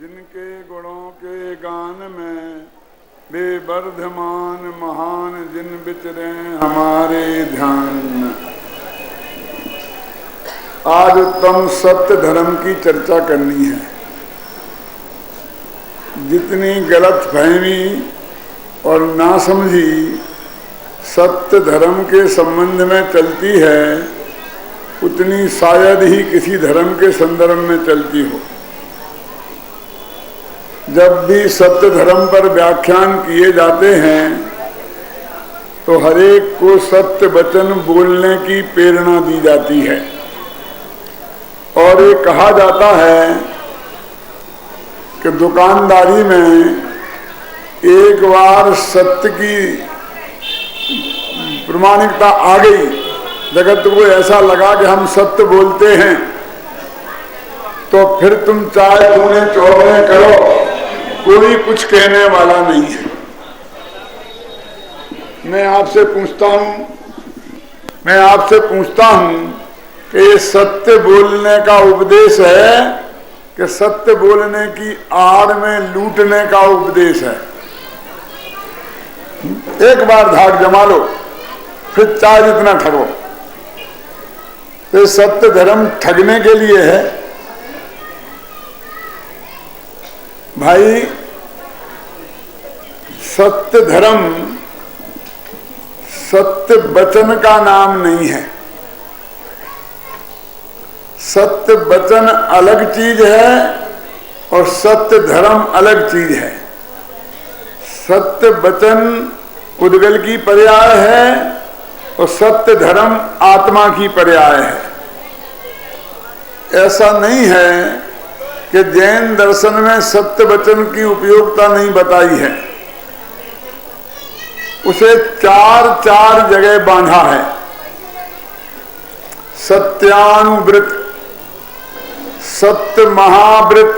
जिनके गुणों के गान में बेवर्धमान महान जिन विचरे हमारे ध्यान में। आज उत्तम सत्य धर्म की चर्चा करनी है। जितनी गलत फहमी और नासमझी सत्य धर्म के संबंध में चलती है, उतनी शायद ही किसी धर्म के संदर्भ में चलती हो। जब भी सत्य धर्म पर व्याख्यान किए जाते हैं तो हरेक को सत्य वचन बोलने की प्रेरणा दी जाती है और ये कहा जाता है कि दुकानदारी में एक बार सत्य की प्रामाणिकता आ गई, जगत को ऐसा लगा कि हम सत्य बोलते हैं, तो फिर तुम चाहे दूने चौगुने करो, कोई कुछ कहने वाला नहीं है। मैं आपसे पूछता हूं कि ये सत्य बोलने का उपदेश है कि सत्य बोलने की आड़ में लूटने का उपदेश है? एक बार धाक जमा लो, फिर चाहे जितना ठगो। तो सत्य धर्म ठगने के लिए है भाई। सत्य धर्म सत्य वचन का नाम नहीं है। सत्य वचन अलग चीज है और सत्य धर्म अलग चीज है। सत्य वचन उद्गल की पर्याय है और सत्य धर्म आत्मा की पर्याय है। ऐसा नहीं है कि जैन दर्शन में सत्य वचन की उपयोगिता नहीं बताई है। उसे चार जगह बांधा है। सत्यानुव्रत, सत्य महाव्रत,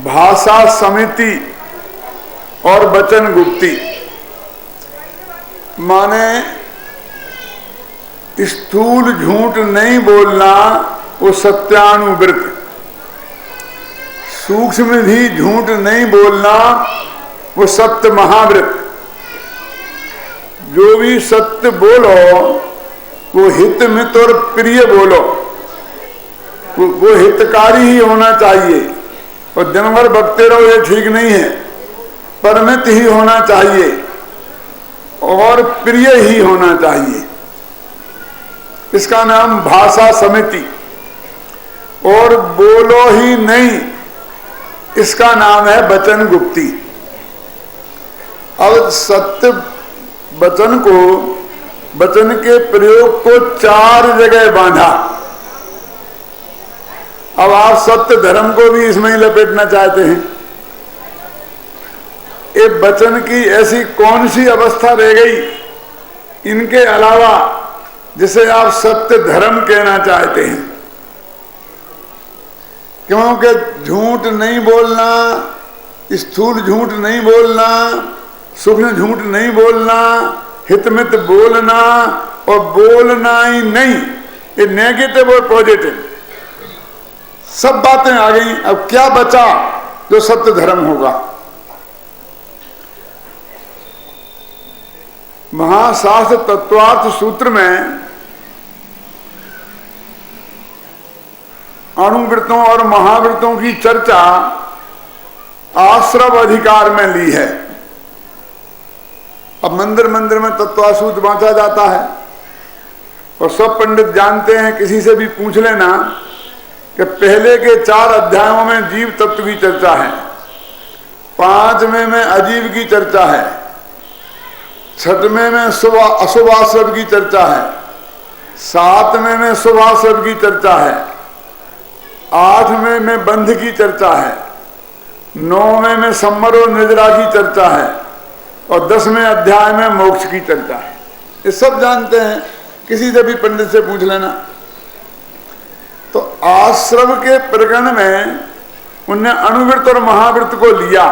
भाषा समिति और वचन गुप्ती। माने स्थूल झूठ नहीं बोलना वो सत्यानुव्रत, सूक्ष्म भी झूठ नहीं बोलना वो सत्य महाव्रत। जो भी सत्य बोलो वो हित मित और प्रिय बोलो, वो हितकारी ही होना चाहिए। और दिन भर बकते रहो ये ठीक नहीं है, परमित ही होना चाहिए और प्रिय ही होना चाहिए। इसका नाम भाषा समिति। और बोलो ही नहीं, इसका नाम है वचन गुप्ती। अब सत्य वचन को, वचन के प्रयोग को चार जगह बांधा। अब आप सत्य धर्म को भी इसमें ही लपेटना चाहते हैं। ये वचन की ऐसी कौन सी अवस्था रह गई इनके अलावा जिसे आप सत्य धर्म कहना चाहते हैं? क्योंकि झूठ नहीं बोलना, स्थूल झूठ नहीं बोलना, सूक्ष्म झूठ नहीं बोलना, हितमित बोलना और बोलना ही नहीं, ये नेगेटिव और पॉजिटिव सब बातें आ गई। अब क्या बचा जो सत्य धर्म होगा? महाशास्त्र तत्वार्थ सूत्र में अणुवृत्तों और महावृत्तों की चर्चा आश्रव अधिकार में ली है। अब मंदिर मंदिर में तत्वासूत्र बांटा जाता है और सब पंडित जानते हैं, किसी से भी पूछ लेना कि पहले के 4 अध्यायों में जीव तत्व की चर्चा है, 5वें में अजीव की चर्चा है, 6वें में अशुभाश्रव की चर्चा है, 7वें में शुभाश्रव की चर्चा है, 8वें में बंध की चर्चा है, 9वें में सम्मर और निद्रा की चर्चा है और 10वें अध्याय में मोक्ष की चर्चा है। ये सब जानते हैं, किसी से भी पंडित से पूछ लेना। तो आश्रव के प्रकरण में उनने अणुवृत्त और महावृत्त को लिया,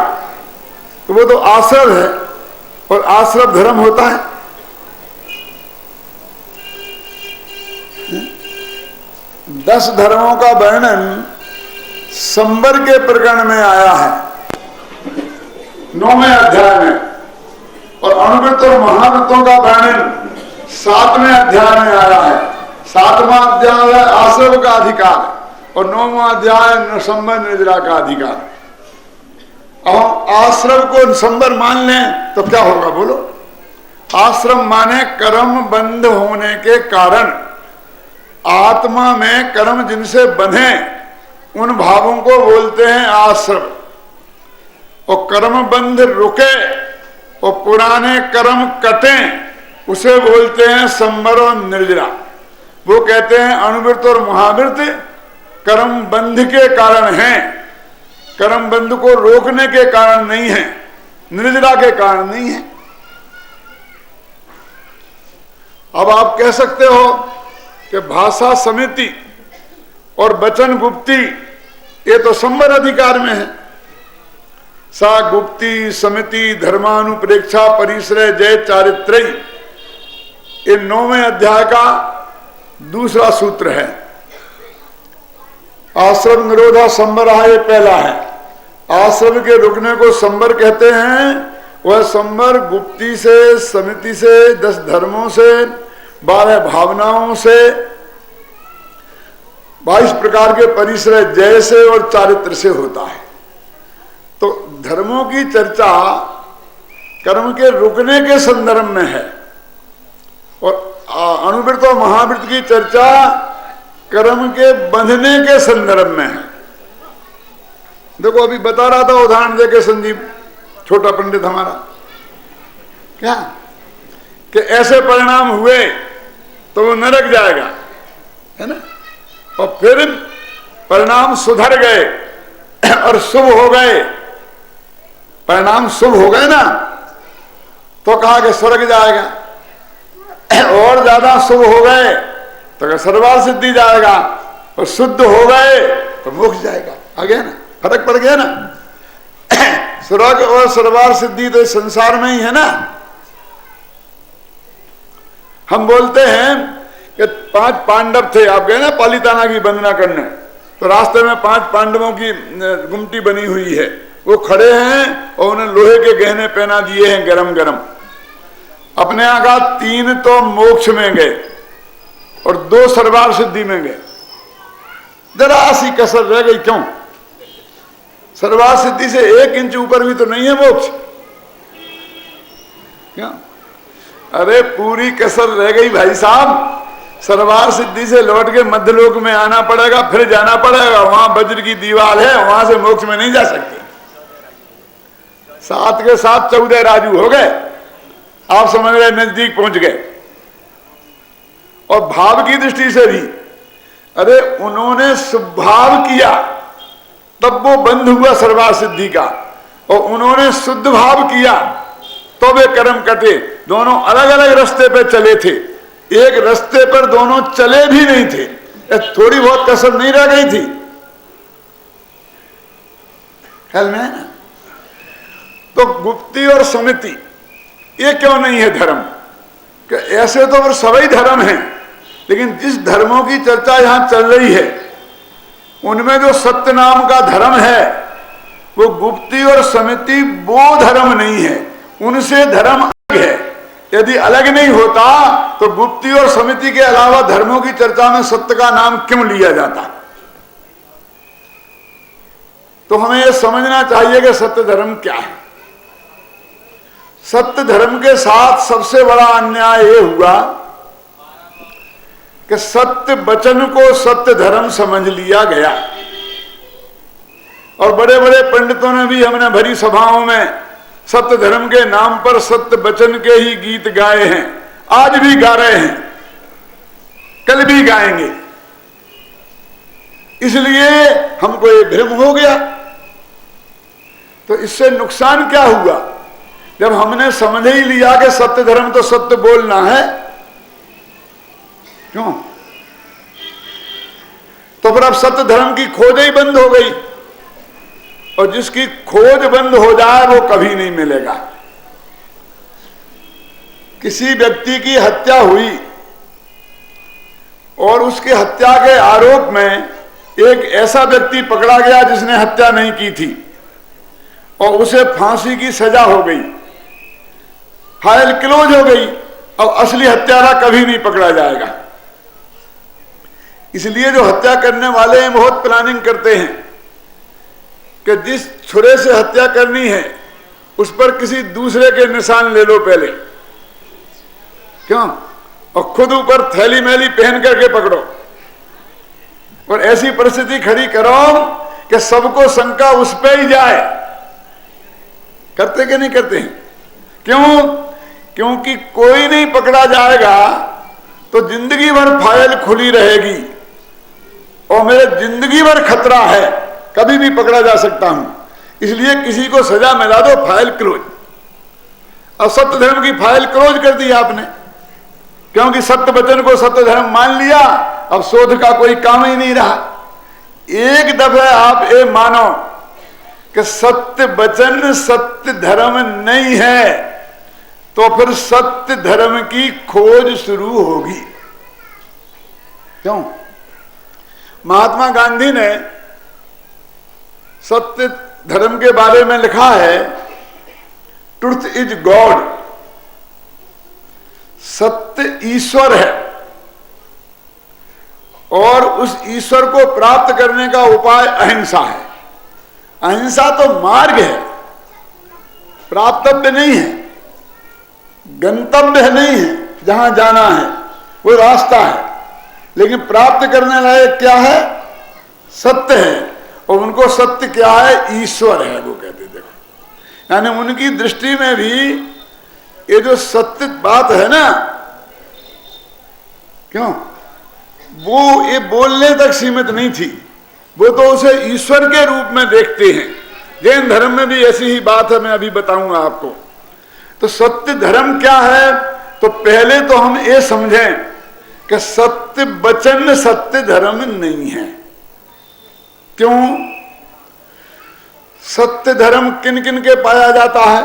तो वो तो आश्रव है और आश्रव धर्म होता है। 10 धर्मों का वर्णन संबर के प्रकरण में आया है 9वें अध्याय में, और अणुवृत्त और महावृत्तों का वर्णन 7वें अध्याय में आया है। 7वां अध्याय है आश्रव का अधिकार और 9वां अध्याय संबर निर्जरा का अधिकार। अब आश्रम को संबर मान लें तो क्या होगा बोलो? आश्रम माने कर्म बंध होने के कारण, आत्मा में कर्म जिनसे बंधे उन भावों को बोलते हैं आश्रम। और कर्म बंध रुके और पुराने कर्म कटे उसे बोलते हैं संबर और निर्जरा। वो कहते हैं अणुवृत्त और महावृत्त कर्म बंध के कारण हैं, कर्म बंध को रोकने के कारण नहीं है, निर्जरा के कारण नहीं है। अब आप कह सकते हो कि भाषा समिति और वचन गुप्ती ये तो संबर अधिकार में है। सा गुप्ती समिति धर्मानुप्रेक्षा परिश्रय जय चारित्रय, ये 9वें अध्याय का दूसरा सूत्र है। आश्रम निरोधा संबरहा ये पहला है। आश्रम के रुकने को संबर कहते हैं। वह संबर गुप्ती से, समिति से, 10 धर्मों से, 12 भावनाओं से, 22 प्रकार के परिश्रय जय से और चारित्र से होता है। तो धर्मों की चर्चा कर्म के रुकने के संदर्भ में है और अणुवृत्त और महावृत्त की चर्चा कर्म के बंधने के संदर्भ में है। देखो अभी बता रहा था उदाहरण देके संजीव, छोटा पंडित हमारा, क्या कि ऐसे परिणाम हुए तो वो नरक जाएगा, है ना, और फिर परिणाम सुधर गए और शुभ हो गए, परिणाम शुभ हो गए ना, तो कहा कि स्वर्ग जाएगा, और ज्यादा शुभ हो गए तो सर्वार्थ सिद्धि जाएगा, और शुद्ध हो गए तो मोक्ष जाएगा। आ गया ना, फर्क पड़ गया ना। स्वर्ग और सर्वार्थ सिद्धि तो संसार में ही है ना। हम बोलते हैं कि 5 पांडव थे, आप गए ना पालिताना की वंदना करने, तो रास्ते में 5 पांडवों की गुमटी बनी हुई है, वो खड़े हैं और उन्हें लोहे के गहने पहना दिए हैं गरम गरम। अपने यहाँ का 3 तो मोक्ष में गए और 2 सर्वार्थ सिद्धि में गए। जरा सी कसर रह गई, क्यों? सर्वार्थ सिद्धि से 1 इंच ऊपर भी तो नहीं है मोक्ष, क्या? अरे पूरी कसर रह गई भाई साहब। सर्वार्थ सिद्धि से लौट के मध्यलोक में आना पड़ेगा, फिर जाना पड़ेगा, वहां वज्र की दीवार है, वहां से मोक्ष में नहीं जा सकते। 7 के 7 14 राजू हो गए, आप समझ रहे नजदीक पहुंच गए। और भाव की दृष्टि से भी, अरे उन्होंने सुभाव किया तब वो बंध हुआ सर्वार्थ सिद्धि का, और उन्होंने शुद्ध भाव किया तो वे कर्म कटे। दोनों अलग अलग रास्ते पे चले थे, एक रास्ते पर दोनों चले भी नहीं थे, थोड़ी बहुत कसर नहीं रह गई थी। ख्याल में है ना? तो गुप्ती और समिति ये क्यों नहीं है धर्म? कि ऐसे तो फिर सभी धर्म हैं, लेकिन जिस धर्मों की चर्चा यहां चल रही है उनमें जो सत्य नाम का धर्म है वो गुप्ती और समिति वो धर्म नहीं है, उनसे धर्म अलग है। यदि अलग नहीं होता तो गुप्ती और समिति के अलावा धर्मों की चर्चा में सत्य का नाम क्यों लिया जाता? तो हमें यह समझना चाहिए कि सत्य धर्म क्या है। सत्य धर्म के साथ सबसे बड़ा अन्याय यह हुआ कि सत्य वचन को सत्य धर्म समझ लिया गया, और बड़े बड़े पंडितों ने भी हमने भरी सभाओं में सत्य धर्म के नाम पर सत्य वचन के ही गीत गाए हैं, आज भी गा रहे हैं, कल भी गाएंगे। इसलिए हमको ये भ्रम हो गया। तो इससे नुकसान क्या हुआ? जब हमने समझ ही लिया कि सत्य धर्म तो सत्य बोलना है, क्यों? तो फिर अब सत्य धर्म की खोज ही बंद हो गई, और जिसकी खोज बंद हो जाए वो कभी नहीं मिलेगा। किसी व्यक्ति की हत्या हुई और उसकी हत्या के आरोप में एक ऐसा व्यक्ति पकड़ा गया जिसने हत्या नहीं की थी और उसे फांसी की सजा हो गई, फाइल क्लोज हो गई, और असली हत्यारा कभी नहीं पकड़ा जाएगा। इसलिए जो हत्या करने वाले हैं बहुत प्लानिंग करते हैं कि जिस छुरे से हत्या करनी है उस पर किसी दूसरे के निशान ले लो पहले, क्यों, और खुद ऊपर थैली मैली पहन करके पकड़ो और ऐसी परिस्थिति खड़ी करो कि सबको शंका उस पे ही जाए। करते कि नहीं करते हैं? क्यों? क्योंकि कोई नहीं पकड़ा जाएगा तो जिंदगी भर फाइल खुली रहेगी और मेरे जिंदगी भर खतरा है, कभी भी पकड़ा जा सकता हूं। इसलिए किसी को सजा मिला दो, फाइल क्लोज। अब सत्य धर्म की फाइल क्लोज कर दी आपने, क्योंकि सत्य वचन को सत्य धर्म मान लिया, अब शोध का कोई काम ही नहीं रहा। एक दफे आप ये मानो कि सत्य वचन सत्य धर्म नहीं है तो फिर सत्य धर्म की खोज शुरू होगी। क्यों? महात्मा गांधी ने सत्य धर्म के बारे में लिखा है, ट्रुथ इज गॉड, सत्य ईश्वर है और उस ईश्वर को प्राप्त करने का उपाय अहिंसा है। अहिंसा तो मार्ग है, प्राप्तव्य नहीं है, गंतव्य नहीं है, जहां जाना है वो रास्ता है, लेकिन प्राप्त करने लायक क्या है? सत्य है। और उनको सत्य क्या है? ईश्वर है, वो कहते। देखो, यानी उनकी दृष्टि में भी ये जो सत्य बात है ना, क्यों, वो ये बोलने तक सीमित नहीं थी, वो तो उसे ईश्वर के रूप में देखते हैं। जैन धर्म में भी ऐसी ही बात है, मैं अभी बताऊंगा आपको। तो सत्य धर्म क्या है? तो पहले तो हम ये समझें कि सत्य वचन सत्य धर्म नहीं है। क्यों? सत्य धर्म किन किन के पाया जाता है?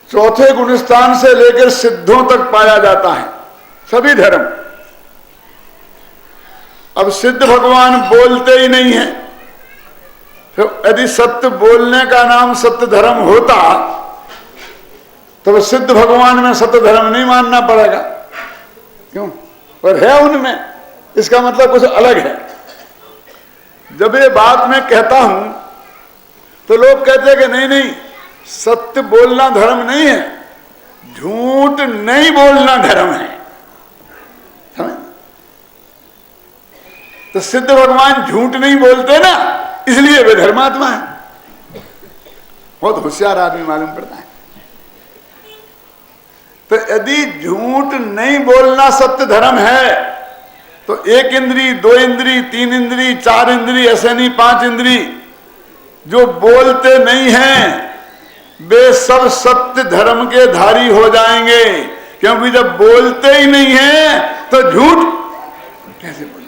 चौथे गुणस्थान से लेकर सिद्धों तक पाया जाता है, सभी धर्म। अब सिद्ध भगवान बोलते ही नहीं है, तो यदि सत्य बोलने का नाम सत्य धर्म होता तो सिद्ध भगवान में सत्य धर्म नहीं मानना पड़ेगा। क्यों? पर है उनमें, इसका मतलब कुछ अलग है। जब ये बात मैं कहता हूं तो लोग कहते हैं कि नहीं नहीं, सत्य बोलना धर्म नहीं है, झूठ नहीं बोलना धर्म है। समझ? तो सिद्ध भगवान झूठ नहीं बोलते ना, इसलिए वे धर्मात्मा है। बहुत होशियार आदमी मालूम पड़ता है। तो यदि झूठ नहीं बोलना सत्य धर्म है तो एक इंद्री, दो इंद्री, तीन इंद्री, चार इंद्री, ऐसे नहीं 5 इंद्री जो बोलते नहीं हैं वे सब सत्य धर्म के धारी हो जाएंगे। क्योंकि जब बोलते ही नहीं है तो झूठ कैसे बोले?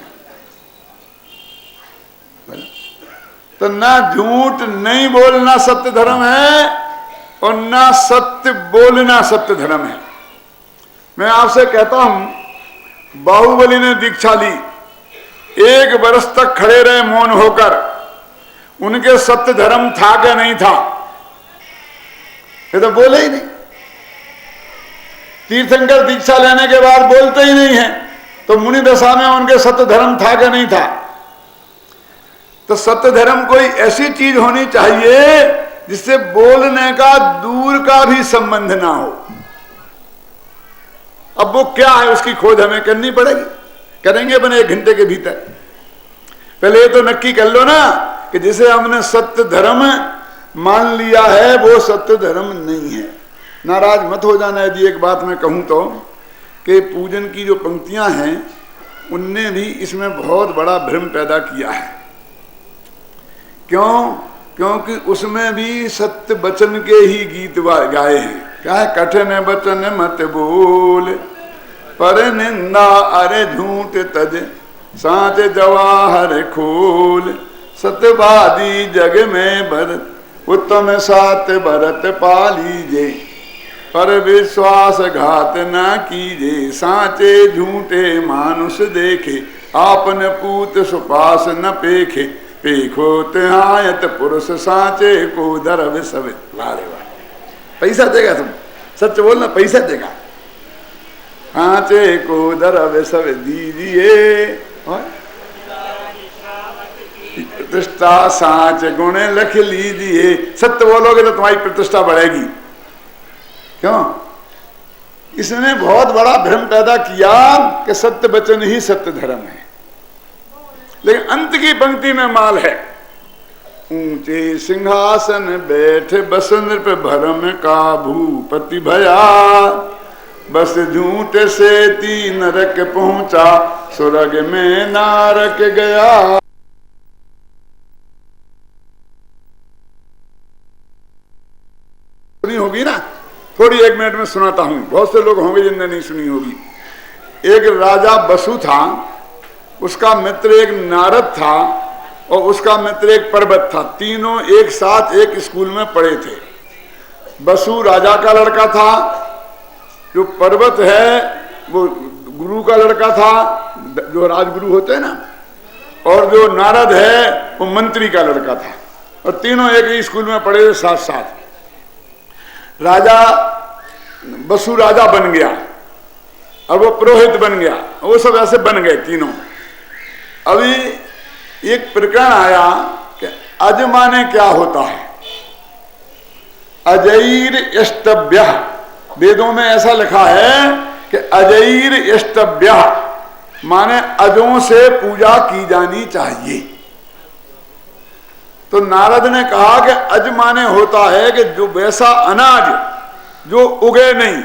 तो ना झूठ नहीं बोलना सत्य धर्म है और ना सत्य बोलना सत्य धर्म है। मैं आपसे कहता हूं, बाहुबली ने दीक्षा ली, 1 वर्ष तक खड़े रहे मौन होकर, उनके सत्य धर्म था क्या नहीं था? ये तो बोले ही नहीं। तीर्थंकर दीक्षा लेने के बाद बोलते ही नहीं है, तो मुनि दशा में उनके सत्य धर्म था क्या नहीं था? तो सत्य धर्म कोई ऐसी चीज होनी चाहिए जिससे बोलने का दूर का भी संबंध ना हो। अब वो क्या है, उसकी खोज हमें करनी पड़ेगी। करेंगे अपन 1 घंटे के भीतर। पहले ये तो नक्की कर लो ना कि जिसे हमने सत्य धर्म मान लिया है वो सत्य धर्म नहीं है। नाराज मत हो जाना यदि एक बात मैं कहूं तो, कि पूजन की जो पंक्तियां हैं उनने भी इसमें बहुत बड़ा भ्रम पैदा किया है। क्यों? क्योंकि उसमें भी सत्य वचन के ही गीत गाए हैं। क्या है? कठिन वचन मत बोल, पर निंदा अरे झूठ तज, साँच जवाहर खोल, सत्यवादी जग में भरत, उत्तम सात भरत पालीजे, पर विश्वास घात ना कीजे, साँचे झूठे मानुष देखे, आपन पूत सुपास न पेखे, पेखो त्यायत पुरुष सांचे को दर विसवे। वाह रे वाह, पैसा देगा तुम, सच बोलना, पैसा देगा। सांचे को दर विसवे दीजिए, प्रतिष्ठा सांच गुण लिख लीजिए। सत्य बोलोगे तो तुम्हारी प्रतिष्ठा बढ़ेगी। क्यों? इसने बहुत बड़ा भ्रम पैदा किया कि सत्य वचन ही सत्य धर्म है, लेकिन अंत की पंक्ति में माल है। ऊंचे सिंहासन बैठ बस नृप भरम का भूपति भया, बस झूठ से तीन नरक पहुंचा, स्वर्ग में नारक गया। सुनी होगी ना, थोड़ी 1 मिनट में सुनाता हूं, बहुत से लोग होंगे जिनने नहीं सुनी होगी। एक राजा बसु था, उसका मित्र एक नारद था और उसका मित्र एक पर्वत था। तीनों एक साथ एक स्कूल में पढ़े थे। बसु राजा का लड़का था, जो पर्वत है वो गुरु का लड़का था, जो राजगुरु होते हैं ना, और जो नारद है वो मंत्री का लड़का था, और तीनों एक ही स्कूल में पढ़े थे साथ साथ। राजा बसु राजा बन गया और वो पुरोहित बन गया, वो सब ऐसे बन गए तीनों। अभी एक प्रकरण आया कि अज माने क्या होता है। अजैर यष्टभ्य, वेदों में ऐसा लिखा है कि अजैर यष्टभ्य माने अजों से पूजा की जानी चाहिए। तो नारद ने कहा कि अज माने होता है कि जो वैसा अनाज जो उगे नहीं,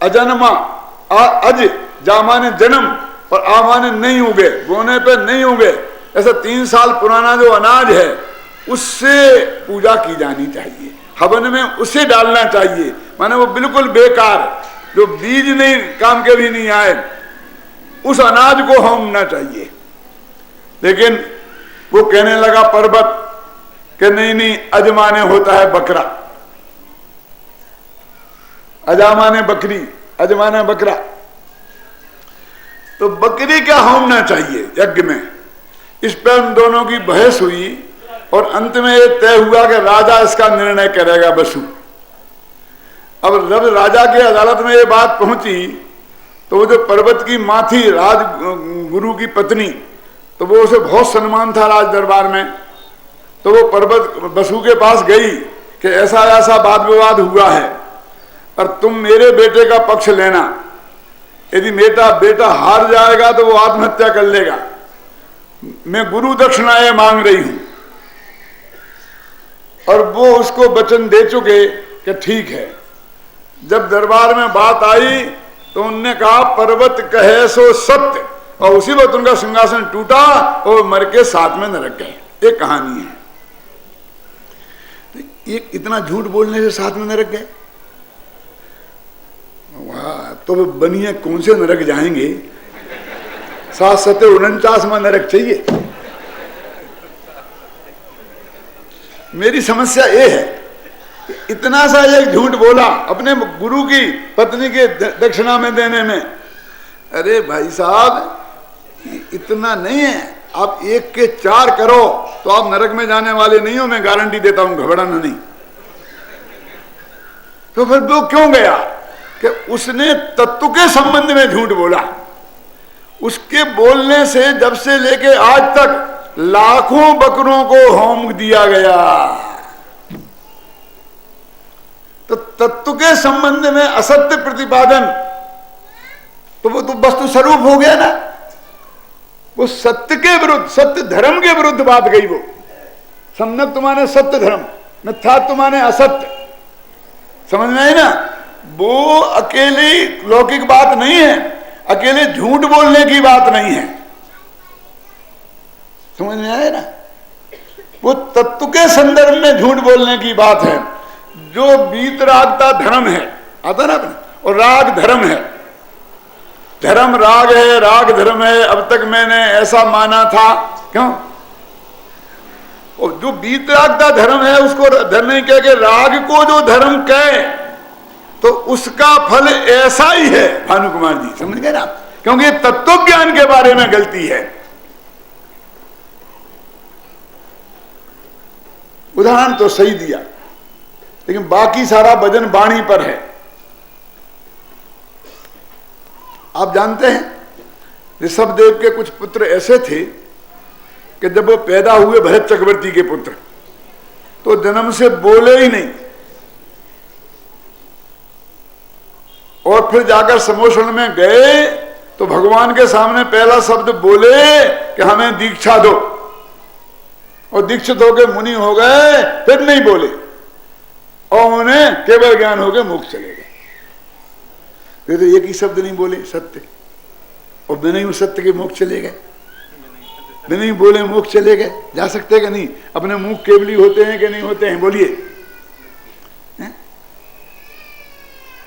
अजन्मा, अज जा माने जन्म और आ माने नहीं उगे, बोने पे नहीं उगे, ऐसा 3 साल पुराना जो अनाज है उससे पूजा की जानी चाहिए, हवन में उसे डालना चाहिए। माने वो बिल्कुल बेकार, जो बीज नहीं काम के भी नहीं आए, उस अनाज को होमना चाहिए। लेकिन वो कहने लगा पर्वत कि नहीं नहीं, अजमाने होता है बकरा, अजामाने बकरी, अजमाने बकरा, तो बकरी क्या होमना चाहिए यज्ञ में। इस पर उन दोनों की बहस हुई और अंत में ये तय हुआ कि राजा इसका निर्णय करेगा, बसु। अब जब राजा की अदालत में ये बात पहुंची तो वो जो पर्वत की मां थी, राज गुरु की पत्नी, तो वो उसे बहुत सम्मान था राज दरबार में। तो वो पर्वत बसु के पास गई कि ऐसा ऐसा वाद विवाद हुआ है और तुम मेरे बेटे का पक्ष लेना, यदि मेरा बेटा हार जाएगा तो वो आत्महत्या कर लेगा, मैं गुरु दक्षिणाएं मांग रही हूं। और वो उसको वचन दे चुके कि ठीक है। जब दरबार में बात आई तो उनने कहा पर्वत कहे सो सत्य, और उसी वक्त उनका सिंहासन टूटा और मर के साथ में नरक गए। एक कहानी है। तो ये इतना झूठ बोलने से साथ में नरक गए, वाह। तो बनिए कौन से नरक जाएंगे, 749 में नरक चाहिए। मेरी समस्या ये है, इतना सा एक झूठ बोला अपने गुरु की पत्नी के दक्षिणा में देने में। अरे भाई साहब, इतना नहीं है, आप 1 के 4 करो तो आप नरक में जाने वाले नहीं हो, मैं गारंटी देता हूं, घबराना नहीं। तो फिर वो क्यों गया कि उसने तत्व के संबंध में झूठ बोला। उसके बोलने से जब से लेके आज तक लाखों बकरों को होम दिया गया। तो तत्व के संबंध में असत्य प्रतिपादन, तो वो तो वस्तु स्वरूप हो गया ना। वो सत्य के विरुद्ध, सत्य धर्म के विरुद्ध बात गई। वो सम्यक माने सत्य धर्म, मिथ्यात्व माने असत्य, समझ में आई ना। वो अकेली लौकिक बात नहीं है, अकेले झूठ बोलने की बात नहीं है, समझ में आया ना। वो तत्व के संदर्भ में झूठ बोलने की बात है। जो वीतरागता धर्म है, आता ना, और राग धर्म है। धर्म राग है, राग धर्म है, अब तक मैंने ऐसा माना था। क्यों? और जो वीतरागता धर्म है उसको धर्म नहीं कह के राग को जो धर्म कहे तो उसका फल ऐसा ही है। भानु कुमार जी समझ गए ना, क्योंकि तत्व ज्ञान के बारे में गलती है। उदाहरण तो सही दिया, लेकिन बाकी सारा वजन वाणी पर है। आप जानते हैं ऋषभदेव के कुछ पुत्र ऐसे थे कि जब वो पैदा हुए भरत चक्रवर्ती के पुत्र, तो जन्म से बोले ही नहीं, और फिर जाकर समोषण में गए तो भगवान के सामने पहला शब्द बोले कि हमें दीक्षा दो, और दीक्षित होकर मुनि हो गए, फिर नहीं बोले और उन्हें केवल ज्ञान हो गए, मोक्ष चले गए। फिर तो एक ही शब्द नहीं बोले, सत्य, और बिना ही सत्य के मोक्ष चले गए, बिना ही बोले मोक्ष चले गए। जा सकते कि नहीं? अपने मुख केवली होते हैं कि नहीं होते हैं? बोलिए।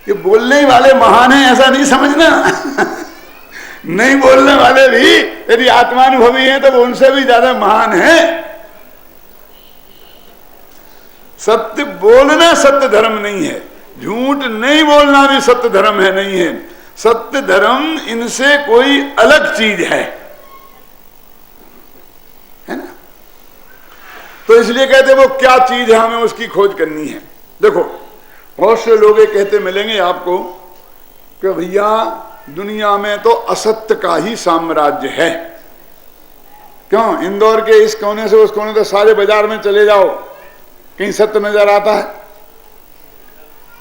ये बोलने वाले महान हैं ऐसा नहीं समझना। नहीं बोलने वाले भी यदि आत्मानुभवी हैं तो वो उनसे भी ज्यादा महान हैं। सत्य बोलना सत्य धर्म नहीं है, झूठ नहीं बोलना भी सत्य धर्म है, नहीं है। सत्य धर्म इनसे कोई अलग चीज है ना? तो इसलिए कहते वो क्या चीज है, हमें उसकी खोज करनी है। देखो बहुत से लोग ये कहते मिलेंगे आपको कि भैया दुनिया में तो असत्य का ही साम्राज्य है। क्यों? इंदौर के इस कोने से उस कोने तक सारे बाजार में चले जाओ, कहीं सत्य नजर आता है?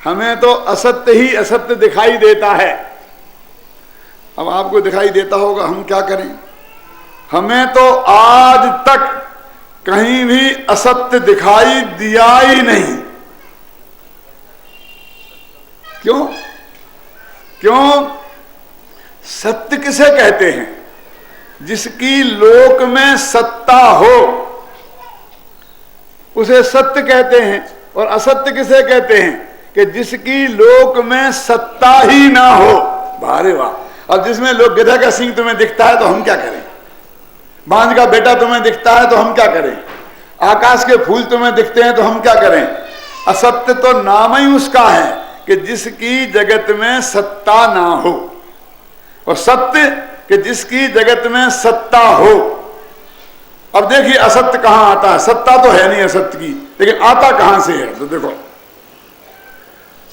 हमें तो असत्य ही असत्य दिखाई देता है। अब आपको दिखाई देता होगा, हम क्या करें? हमें तो आज तक कहीं भी असत्य दिखाई दिया ही नहीं। क्यों? क्यों? सत्य किसे कहते हैं? जिसकी लोक में सत्ता हो उसे सत्य कहते हैं। और असत्य किसे कहते हैं? कि जिसकी लोक में सत्ता ही ना हो। वाह वाह। अब जिसमें लोग गधा का सिंह तुम्हें दिखता है तो हम क्या करें? बांझ का बेटा तुम्हें दिखता है तो हम क्या करें? आकाश के फूल तुम्हें दिखते हैं तो हम क्या करें? असत्य तो नाम ही उसका है कि जिसकी जगत में सत्ता ना हो, और सत्य कि जिसकी जगत में सत्ता हो। अब देखिए असत्य कहां आता है? सत्ता तो है नहीं असत्य की, लेकिन आता कहां से है? तो देखो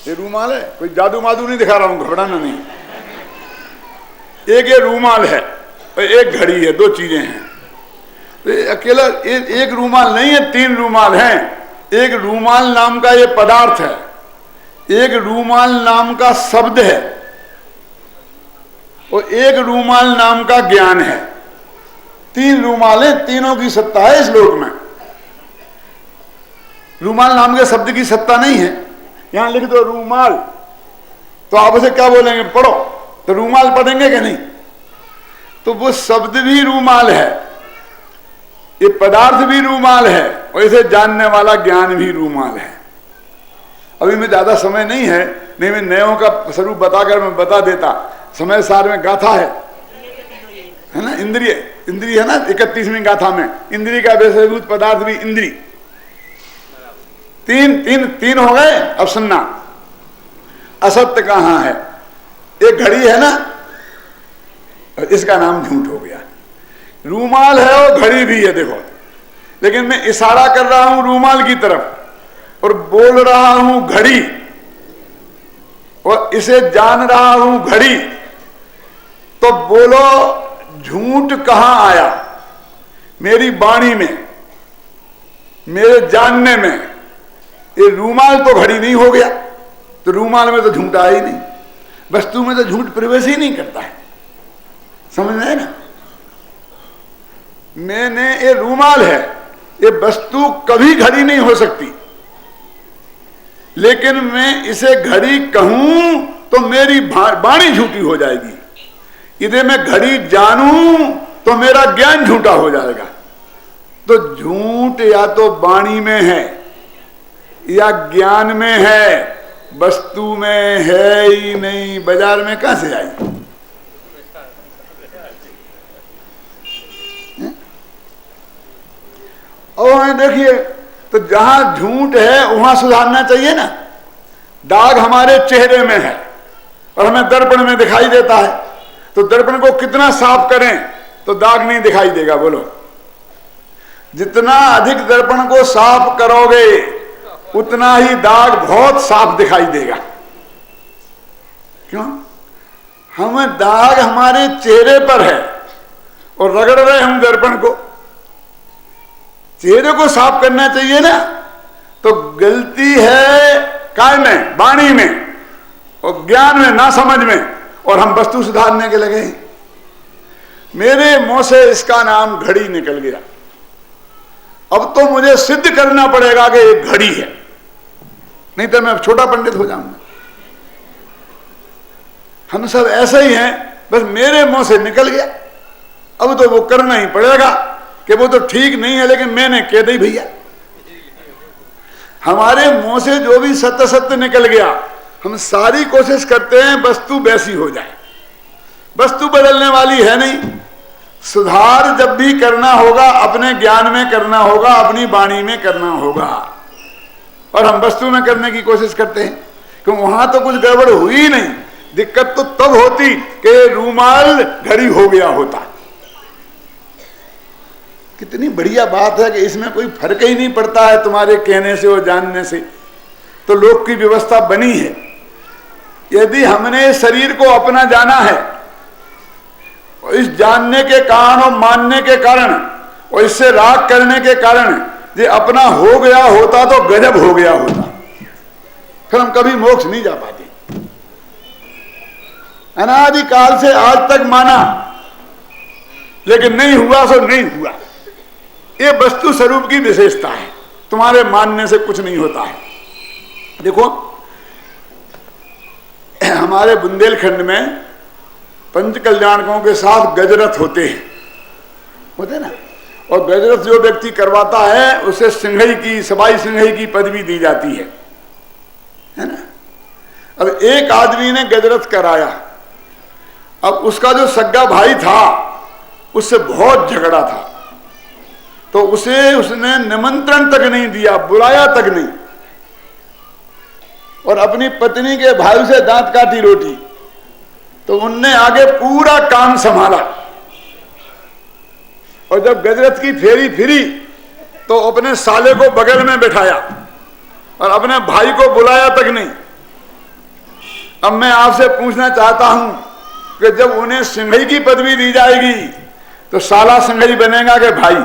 ये रूमाल है, कोई जादू मादू नहीं दिखा रहा हूं, घबराना नहीं। एक ये रूमाल है और एक घड़ी है, दो चीजें हैं। तो अकेला एक रूमाल नहीं है, तीन रूमाल हैं। एक रूमाल नाम का ये पदार्थ है, एक रूमाल नाम का शब्द है, और एक रूमाल नाम का ज्ञान है। तीन रूमाल है, तीनों की सत्ता है इस लोक में। रूमाल नाम के शब्द की सत्ता नहीं है। यहां लिख दो रूमाल, तो आप उसे क्या बोलेंगे? पढ़ो, तो रूमाल पढ़ेंगे कि नहीं? तो वो शब्द भी रूमाल है, ये पदार्थ भी रूमाल है, और इसे जानने वाला ज्ञान भी रूमाल है। अभी में ज्यादा समय नहीं है, नहीं मैं नयों का स्वरूप बताकर मैं बता देता। समय सार में गाथा है ना, इंद्रिय इंद्रिय है ना, 31वीं गाथा में इंद्रिय का वैश्वभूत पदार्थ भी इंद्री। तीन तीन तीन हो गए। अब सुनना, असत्य कहां है? एक घड़ी है ना, इसका नाम झूठ हो गया। रूमाल है और घड़ी भी है, देखो। लेकिन मैं इशारा कर रहा हूं रूमाल की तरफ और बोल रहा हूं घड़ी, और इसे जान रहा हूं घड़ी। तो बोलो झूठ कहां आया? मेरी वाणी में, मेरे जानने में। ये रूमाल तो घड़ी नहीं हो गया, तो रूमाल में तो झूठ आया ही नहीं। वस्तु में तो झूठ प्रवेश ही नहीं करता है, समझ में है ना? मैंने ये रूमाल है, ये वस्तु कभी घड़ी नहीं हो सकती, लेकिन मैं इसे घड़ी कहूं तो मेरी वाणी झूठी हो जाएगी। यदि मैं घड़ी जानूं तो मेरा ज्ञान झूठा हो जाएगा। तो झूठ या तो वाणी में है या ज्ञान में है, वस्तु में है ही नहीं। बाजार में कहां से आई? और देखिए, तो जहां झूठ है वहां सुधारना चाहिए ना। दाग हमारे चेहरे में है और हमें दर्पण में दिखाई देता है। तो दर्पण को कितना साफ करें तो दाग नहीं दिखाई देगा। बोलो, जितना अधिक दर्पण को साफ करोगे उतना ही दाग बहुत साफ दिखाई देगा। क्यों? हम दाग हमारे चेहरे पर है और रगड़ रहे हम दर्पण को। चेहरे को साफ करना चाहिए ना। तो गलती है काय में, वाणी में और ज्ञान में, ना समझ में, और हम वस्तु सुधारने के लगे। मेरे मुंह से इसका नाम घड़ी निकल गया, अब तो मुझे सिद्ध करना पड़ेगा कि एक घड़ी है, नहीं तो मैं छोटा पंडित हो जाऊंगा। हम सब ऐसे ही हैं, बस मेरे मुंह से निकल गया, अब तो वो करना ही पड़ेगा कि वो तो ठीक नहीं है, लेकिन मैंने कह दी भैया। हमारे मुंह से जो भी सत्य सत्य निकल गया, हम सारी कोशिश करते हैं वस्तु वैसी हो जाए। वस्तु बदलने वाली है नहीं। सुधार जब भी करना होगा अपने ज्ञान में करना होगा, अपनी वाणी में करना होगा, और हम वस्तु में करने की कोशिश करते हैं क्योंकि वहां तो कुछ गड़बड़ हुई नहीं। दिक्कत तो तब होती कि रूमाल घड़ी हो गया होता। कितनी बढ़िया बात है कि इसमें कोई फर्क ही नहीं पड़ता है तुम्हारे कहने से और जानने से, तो लोक की व्यवस्था बनी है। यदि हमने शरीर को अपना जाना है, और इस जानने के कारण और मानने के कारण और इससे राग करने के कारण ये अपना हो गया होता तो गजब हो गया होता, फिर हम कभी मोक्ष नहीं जा पाते। अनादिकाल से आज तक माना, लेकिन नहीं हुआ सो नहीं हुआ। ये वस्तु स्वरूप की विशेषता है, तुम्हारे मानने से कुछ नहीं होता है। देखो, हमारे बुंदेलखंड में पंच कल्याणकों के साथ गजरथ होते ना, और गजरथ जो व्यक्ति करवाता है उसे सिंघई की, सवाई सिंघई की पदवी दी जाती है ना। अब एक आदमी ने गजरथ कराया, अब उसका जो सग्गा भाई था उससे बहुत झगड़ा था, तो उसने निमंत्रण तक नहीं दिया, बुलाया तक नहीं, और अपनी पत्नी के भाई से दांत काटी रोटी। तो उनने आगे पूरा काम संभाला, और जब गजरथ की फेरी फिरी तो अपने साले को बगल में बैठाया और अपने भाई को बुलाया तक नहीं। अब मैं आपसे पूछना चाहता हूं कि जब उन्हें सिंघई की पदवी दी जाएगी तो साला सिंघई बनेगा कि भाई?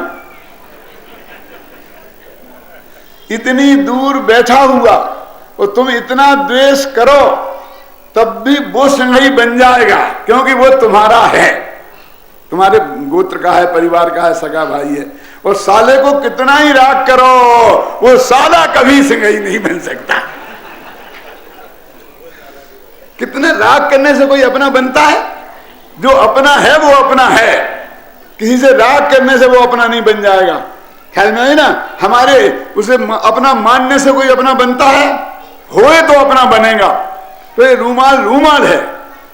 इतनी दूर बैठा हुआ और तुम इतना द्वेष करो तब भी वो सिंघई बन जाएगा, क्योंकि वो तुम्हारा है, तुम्हारे गोत्र का है, परिवार का है, सगा भाई है। और साले को कितना ही राग करो, वो साला कभी सिंघई नहीं बन सकता। कितने राग करने से कोई अपना बनता है? जो अपना है वो अपना है, किसी से राग करने से वो अपना नहीं बन जाएगा। ख्याल में है ना? हमारे उसे अपना मानने से कोई अपना बनता है? होए तो अपना बनेगा। तो ये रूमाल है,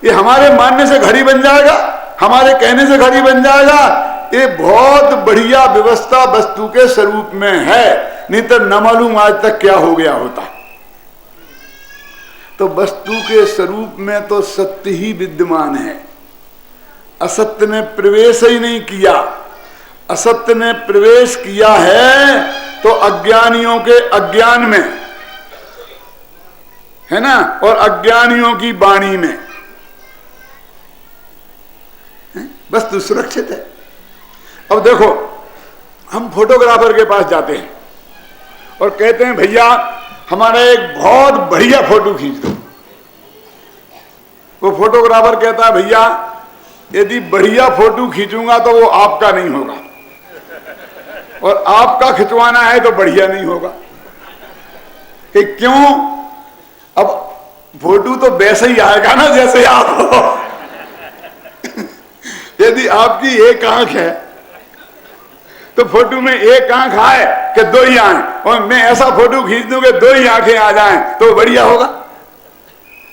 ये हमारे मानने से घड़ी बन जाएगा, हमारे कहने से घड़ी बन जाएगा। ये बहुत बढ़िया व्यवस्था वस्तु के स्वरूप में है, नहीं तो न मालूम आज तक क्या हो गया होता। तो वस्तु के स्वरूप में तो सत्य ही विद्यमान है, असत्य ने प्रवेश ही नहीं किया। असत्य ने प्रवेश किया है तो अज्ञानियों के अज्ञान में है ना, और अज्ञानियों की वाणी में। वस्तु सुरक्षित है। अब देखो, हम फोटोग्राफर के पास जाते हैं और कहते हैं भैया हमारा एक बहुत बढ़िया फोटो खींच दो। वो फोटोग्राफर कहता है भैया यदि बढ़िया फोटो खींचूंगा तो वो आपका नहीं होगा, और आपका खिंचवाना है तो बढ़िया नहीं होगा। कि क्यों? अब फोटो तो वैसे ही आएगा ना जैसे आप हो। यदि आपकी एक आंख है तो फोटो में एक आंख आए कि दो ही आए, और मैं ऐसा फोटो खींच दूं कि दो ही आंखें आ जाएं तो बढ़िया होगा।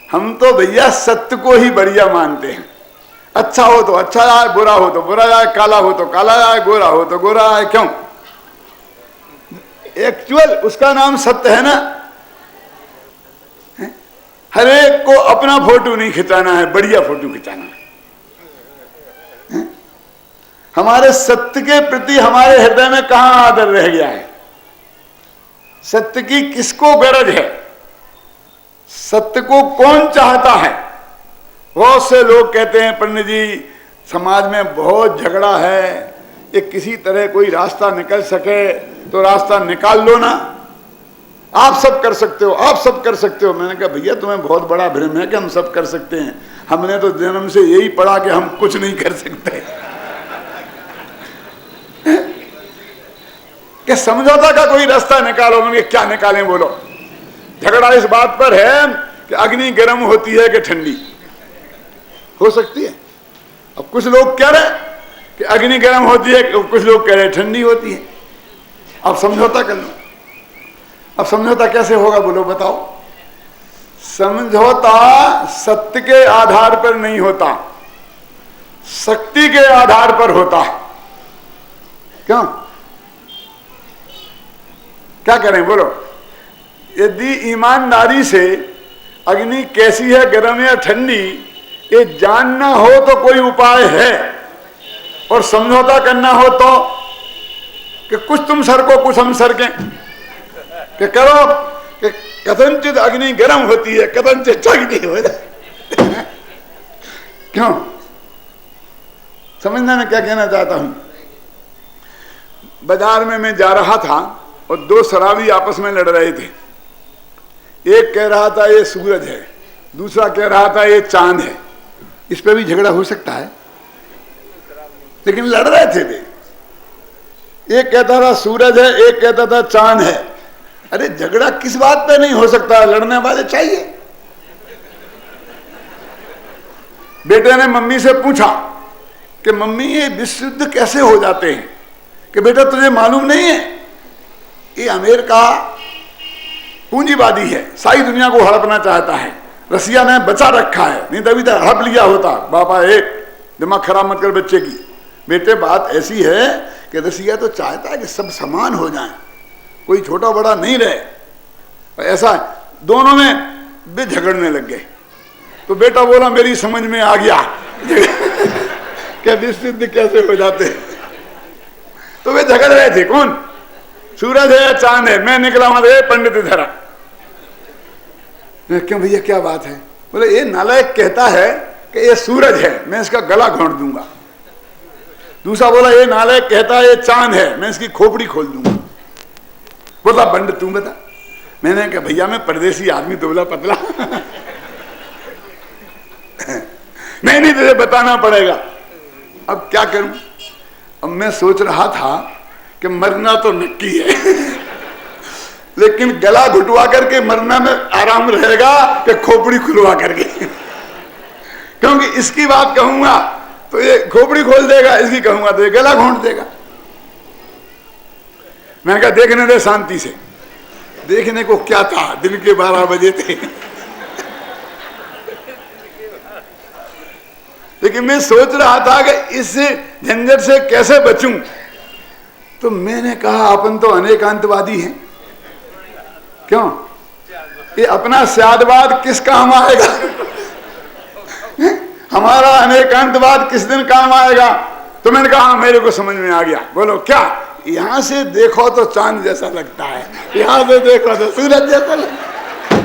हम तो भैया सत्य को ही बढ़िया मानते हैं। अच्छा हो तो अच्छा आए, बुरा हो तो बुरा आए, काला हो तो काला आए, गोरा हो तो गोरा आए। क्यों? एक्चुअल उसका नाम सत्य है ना। हर एक को अपना फोटो नहीं खिंचाना है, बढ़िया फोटो खिंचाना है। हमारे सत्य के प्रति हमारे हृदय में कहां आदर रह गया है? सत्य की किसको गरज है? सत्य को कौन चाहता है? बहुत से लोग कहते हैं पंडित जी समाज में बहुत झगड़ा है, ये किसी तरह कोई रास्ता निकल सके तो रास्ता निकाल लो ना, आप सब कर सकते हो, आप सब कर सकते हो। मैंने कहा भैया तुम्हें बहुत बड़ा भ्रम है कि हम सब कर सकते हैं, हमने तो जन्म से यही पढ़ा कि हम कुछ नहीं कर सकते। कि समझौता का कोई रास्ता निकालो। मैंने क्या निकालें बोलो? झगड़ा इस बात पर है कि अग्नि गर्म होती है कि ठंडी हो सकती है। अब कुछ लोग कह रहे कि अग्नि गर्म होती है, कुछ लोग कह रहे ठंडी होती है। अब समझौता कर लो। अब समझौता कैसे होगा बोलो बताओ? समझौता सत्य के आधार पर नहीं होता, शक्ति के आधार पर होता है। क्यों? क्या करें बोलो? यदि ईमानदारी से अग्नि कैसी है, गर्म या ठंडी, ये जानना हो तो कोई उपाय है, और समझौता करना हो तो कि कुछ तुम सरको कुछ हम सरकें, कि करो कि कथनचित अग्नि गर्म होती है कथनचित ठंडी हो जाए। क्यों? समझना मैं क्या कहना चाहता हूं। बाजार में मैं जा रहा था और दो शराबी आपस में लड़ रहे थे। एक कह रहा था ये सूरज है, दूसरा कह रहा था ये चांद है। इस पे भी झगड़ा हो सकता है, लेकिन लड़ रहे थे वे। एक कहता था सूरज है, एक कहता था चांद है। अरे झगड़ा किस बात पे नहीं हो सकता? लड़ने वाले चाहिए। बेटे ने मम्मी से पूछा कि मम्मी ये विश्व युद्ध कैसे हो जाते हैं? कि बेटा तुझे मालूम नहीं है, ये अमेरिका पूंजीवादी है, सारी दुनिया को हड़पना चाहता है। रसिया ने बचा रखा है, नहीं तभी तक हड़प लिया होता। बाबा एक दिमाग खराब मत कर बच्चे की। बेटे बात ऐसी है कि रसिया तो चाहता है कि सब समान हो जाएं, कोई छोटा बड़ा नहीं रहे। ऐसा दोनों में भी झगड़ने लग गए। तो बेटा बोला मेरी समझ में आ गया क्या विश्व युद्ध कैसे हो जाते हैं। तो वे झगड़ रहे थे, कौन सूरज है या चांद है। मैं निकला वहां से पंडित धरा। क्यों भैया क्या बात है? बोले ये नालायक कहता है कि ये सूरज है, मैं इसका गला घोंट दूंगा। दूसरा बोला ये नालायक कहता है ये चांद है, मैं इसकी खोपड़ी खोल दूंगा। बोला पंडित तू बता। मैंने कहा भैया मैं परदेसी आदमी, दुबला पतला नहीं तुझे बताना पड़ेगा। अब क्या करूं? अब मैं सोच रहा था कि मरना तो नक्की है लेकिन गला घुटवा करके मरना में आराम रहेगा कि खोपड़ी खुलवा करके क्योंकि इसकी बात कहूंगा तो ये खोपड़ी खोल देगा, इसकी कहूंगा तो ये गला घोंट देगा। मैंने कहा देखने दे शांति से। देखने को क्या था, दिन के 12 बजे थे लेकिन मैं सोच रहा था कि इस झंझट से कैसे बचूं। तो मैंने कहा अपन तो अनेकांतवादी हैं। क्यों? ये अपना स्यादवाद किस काम आएगा हमारा अनेकांतवाद किस दिन काम आएगा? तो मैंने कहा मेरे को समझ में आ गया। बोलो क्या? यहां से देखो तो चांद जैसा लगता है, यहां से देखो तो सूरज जैसा लगता है।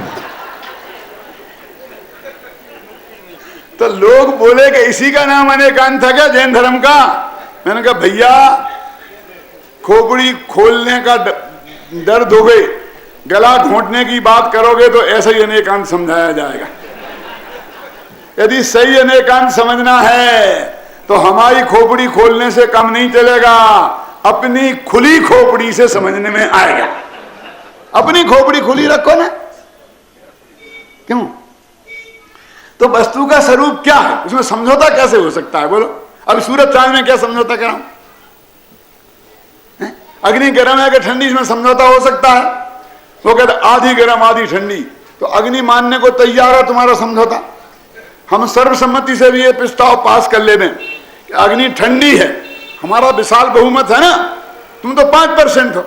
तो लोग बोले कि इसी का नाम अनेकांत था क्या जैन धर्म का? मैंने कहा भैया खोपड़ी खोलने का दर्द हो गए, गला घोंटने की बात करोगे तो ऐसा ही अनेकांत समझाया जाएगा। यदि सही अनेकांत समझना है तो हमारी खोपड़ी खोलने से काम नहीं चलेगा, अपनी खुली खोपड़ी से समझने में आएगा। अपनी खोपड़ी खुली रखो ना। क्यों? तो वस्तु का स्वरूप क्या है, उसमें समझौता कैसे हो सकता है बोलो? अब सूरज चांद में क्या समझौता कराऊं? अग्नि गर्म है कि ठंडी, इसमें समझौता हो सकता है? वो कहते आधी गर्म आधी ठंडी, तो अग्नि मानने को तैयार है तुम्हारा समझौता। हम सर्वसम्मति से भी ये प्रस्ताव पास कर ले दें कि अग्नि ठंडी है, हमारा विशाल बहुमत है ना, तुम तो 5% हो,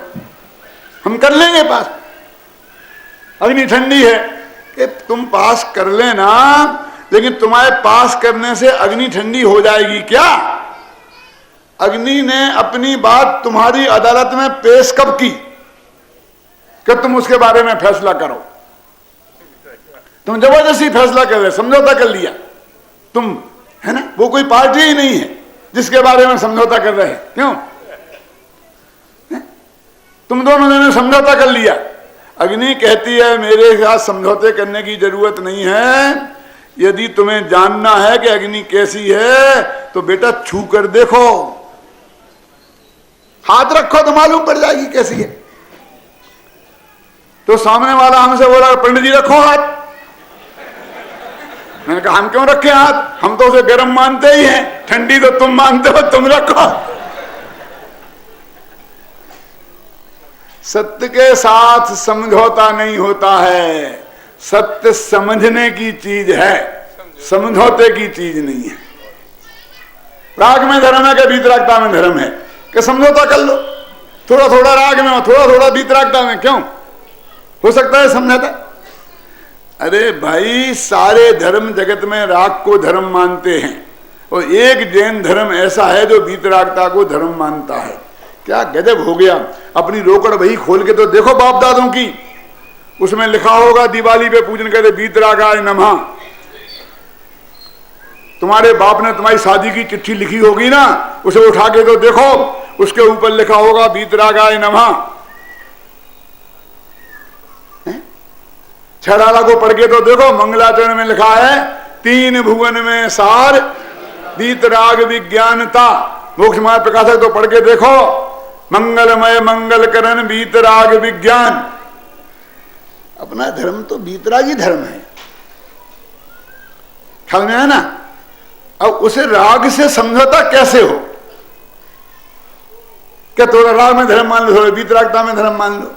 हम कर लेंगे पास। अग्नि ठंडी है कि तुम पास कर लेना, लेकिन तुम्हारे पास करने से अग्नि ठंडी हो जाएगी क्या? अग्नि ने अपनी बात तुम्हारी अदालत में पेश कब की कि तुम उसके बारे में फैसला करो? तुम जबरदस्ती फैसला कर रहे, समझौता कर लिया तुम, है ना? वो कोई पार्टी ही नहीं है जिसके बारे में समझौता कर रहे हैं। क्यों? तुम दोनों ने समझौता कर लिया। अग्नि कहती है मेरे साथ समझौते करने की जरूरत नहीं है। यदि तुम्हें जानना है कि अग्नि कैसी है तो बेटा छू कर देखो, हाथ रखो तो मालूम पड़ जाएगी कैसी है। तो सामने वाला हमसे बोला पंडित जी रखो हाथ। मैंने कहा हम क्यों रखे हाथ, हम तो उसे गर्म मानते ही हैं, ठंडी तो तुम मानते हो, तुम रखो। सत्य के साथ समझौता नहीं होता है। सत्य समझने की चीज है, समझौते की चीज नहीं है। राग में धर्म है कि वीतरागता में धर्म है कि समझौता कर लो, थोड़ा थोड़ा राग में हो, थोड़ा थोड़ा वीतरागता में, क्यों हो सकता है समझौता? अरे भाई सारे धर्म जगत में राग को धर्म मानते हैं और एक जैन धर्म ऐसा है जो वीतरागता को धर्म मानता है। क्या गजब हो गया। अपनी रोकड़ वही खोल के तो देखो बाप दादों की, उसमें लिखा होगा दिवाली पे पूजन करे वीतरागाय नमः। तुम्हारे बाप ने तुम्हारी शादी की चिट्ठी लिखी होगी ना, उसे उठा के तो देखो, उसके ऊपर लिखा होगा वीतरागाय नमः। छड़ाला को पढ़ के तो देखो, मंगलाचरण में लिखा है तीन भुवन में सार वीतराग विज्ञानता। मोक्ष मार्ग प्रकाशक तो पढ़ के देखो, मंगलमय मंगल करण वीतराग विज्ञान। अपना धर्म तो वीतरागी धर्म है, ख्याल में है ना? अब उसे राग से समझौता कैसे हो? क्या थोड़ा राग में धर्म मान लो, थोड़ा वीतरागता में धर्म मान लो।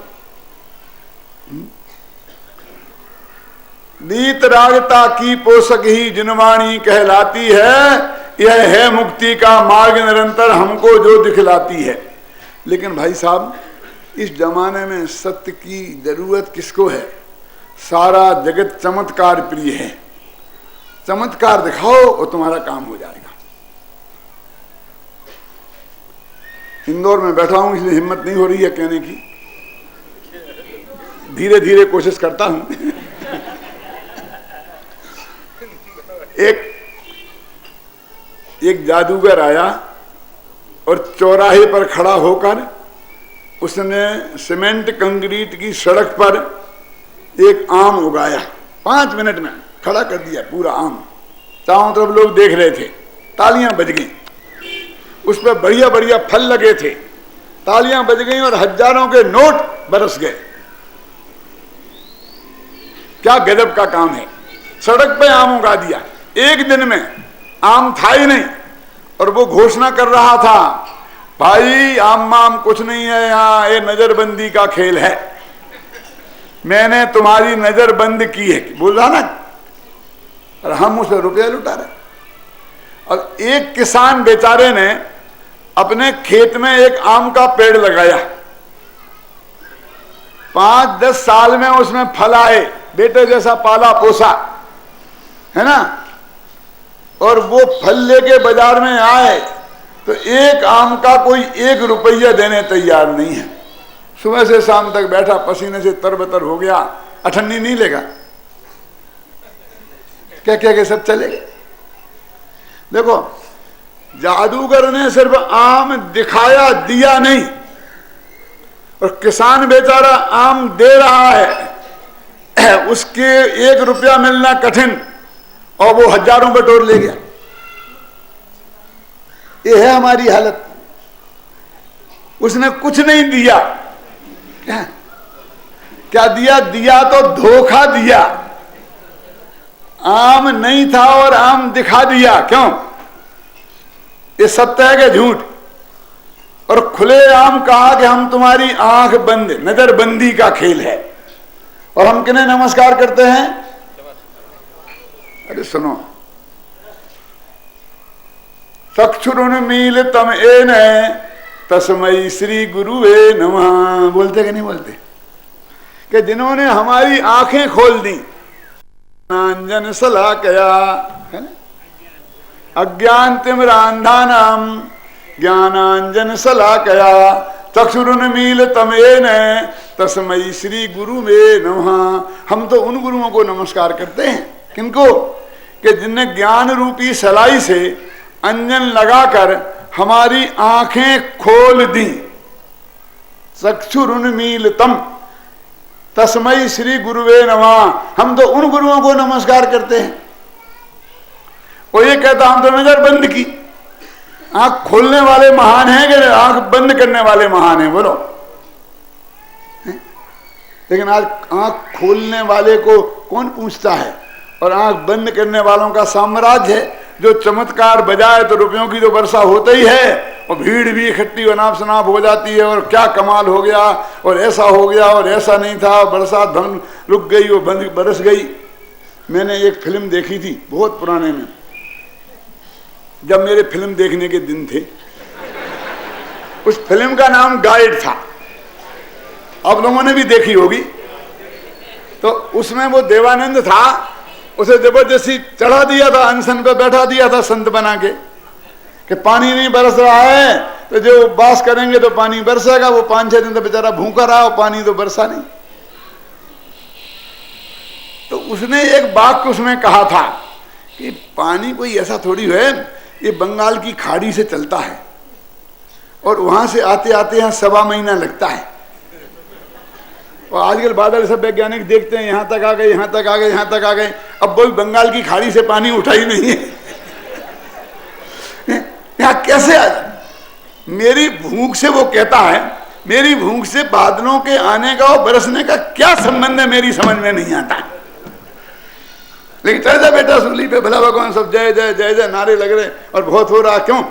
वीतरागता की पोषक ही जिनवाणी कहलाती है, यह है मुक्ति का मार्ग निरंतर हमको जो दिखलाती है। लेकिन भाई साहब इस जमाने में सत्य की जरूरत किसको है? सारा जगत चमत्कार प्रिय है। चमत्कार दिखाओ और तुम्हारा काम हो जाएगा। इंदौर में बैठा हूं इसलिए हिम्मत नहीं हो रही है कहने की, धीरे धीरे कोशिश करता हूं। एक जादूगर आया और चौराहे पर खड़ा होकर उसने सीमेंट कंक्रीट की सड़क पर एक आम उगाया। 5 मिनट में खड़ा कर दिया पूरा आम। चारों तरफ लोग देख रहे थे, तालियां बज गई। उस पर बढ़िया बढ़िया फल लगे थे, तालियां बज गई और हजारों के नोट बरस गए। क्या गजब का काम है। सड़क पे आम उगा दिया, एक दिन में आम था ही नहीं। और वो घोषणा कर रहा था, भाई आम माम कुछ नहीं है, यहाँ ये नजरबंदी का खेल है, मैंने तुम्हारी नजर बंद की है, बोल रहा ना। और हम उसे रुपया लुटा रहे। और एक किसान बेचारे ने अपने खेत में एक आम का पेड़ लगाया, 5-10 साल में उसमें फल आए, बेटे जैसा पाला पोसा, है ना। और वो फल लेके बाजार में आए तो एक आम का कोई 1 रुपया देने तैयार नहीं है। सुबह से शाम तक बैठा, पसीने से तरबतर हो गया, अठन्नी नहीं लेगा, क्या क्या के सब चले गए। देखो जादूगर ने सिर्फ आम दिखाया, दिया नहीं। और किसान बेचारा आम दे रहा है, उसके 1 रुपया मिलना कठिन और वो हजारों बटोर ले गया। ये है हमारी हालत। उसने कुछ नहीं दिया, क्या दिया? दिया तो धोखा दिया। आम नहीं था और आम दिखा दिया। क्यों? ये सत्य है कि झूठ? और खुले आम कहा कि हम तुम्हारी आंख बंद, नजरबंदी का खेल है। और हम किन्हें नमस्कार करते हैं? अरे सुनो, चक्षुरुन्मील तम एन तस्मै श्री गुरुवे नमः। बोलते कि नहीं बोलते? कि जिन्होंने हमारी आंखें खोल दी, नांजन सलाकया, है ना, अज्ञान तिमिरांधानाम ज्ञानांजन शलाकया चक्षुरुन्मीलितं येन तस्मै श्री गुरु में नमः। हम तो उन गुरुओं को नमस्कार करते हैं, किनको? कि जिनने ज्ञान रूपी सलाई से अंजन लगाकर हमारी आंखें खोल दी। चक्षुरुन्मीलितं तस्मै श्री गुरुवे नमः। हम तो उन गुरुओं को नमस्कार करते हैं। और ये कहता हम तो नजर बंद की। आंख खोलने वाले महान हैं कि आंख बंद करने वाले महान हैं? बोलो। लेकिन आज आंख खोलने वाले को कौन पूछता है? और आंख बंद करने वालों का साम्राज्य है। जो चमत्कार बजाए तो रुपयों की तो वर्षा होता ही है, और भीड़ भी इकट्ठी अनाप शनाप हो जाती है, और क्या कमाल हो गया, और ऐसा हो गया, और ऐसा नहीं था, बरसात धन रुक गई, वो बंद बरस गई। मैंने एक फिल्म देखी थी बहुत पुराने में, जब मेरे फिल्म देखने के दिन थे। उस फिल्म का नाम गाइड था, आप लोगों ने भी देखी होगी। तो उसमें वो देवानंद था, उसे जबरदस्ती चढ़ा दिया था, अनशन पे बैठा दिया था संत बना के, कि पानी नहीं बरस रहा है तो जो उपवास करेंगे तो पानी बरसेगा। वो 5-6 दिन तो बेचारा भूखा रहा, पानी तो बरसा नहीं। तो उसने एक वाक्य उसमें कहा था कि पानी कोई ऐसा थोड़ी है, ये बंगाल की खाड़ी से चलता है, और वहां से आते आते यहाँ 1.25 महीना लगता है। और आजकल बादल सब वैज्ञानिक देखते हैं, यहां तक आ गए, यहां तक आ गए, यहां तक आ गए। अब वो बंगाल की खाड़ी से पानी उठा ही नहीं है। यहां कैसे आ जाए? मेरी भूख से, वो कहता है, मेरी भूख से बादलों के आने का और बरसने का क्या संबंध है, मेरी समझ में नहीं आता। लेकिन चढ़ जा बेटा सूली पे, भला भगवान, सब जय जय जय जय नारे लग रहे, और बहुत हो रहा। क्यों?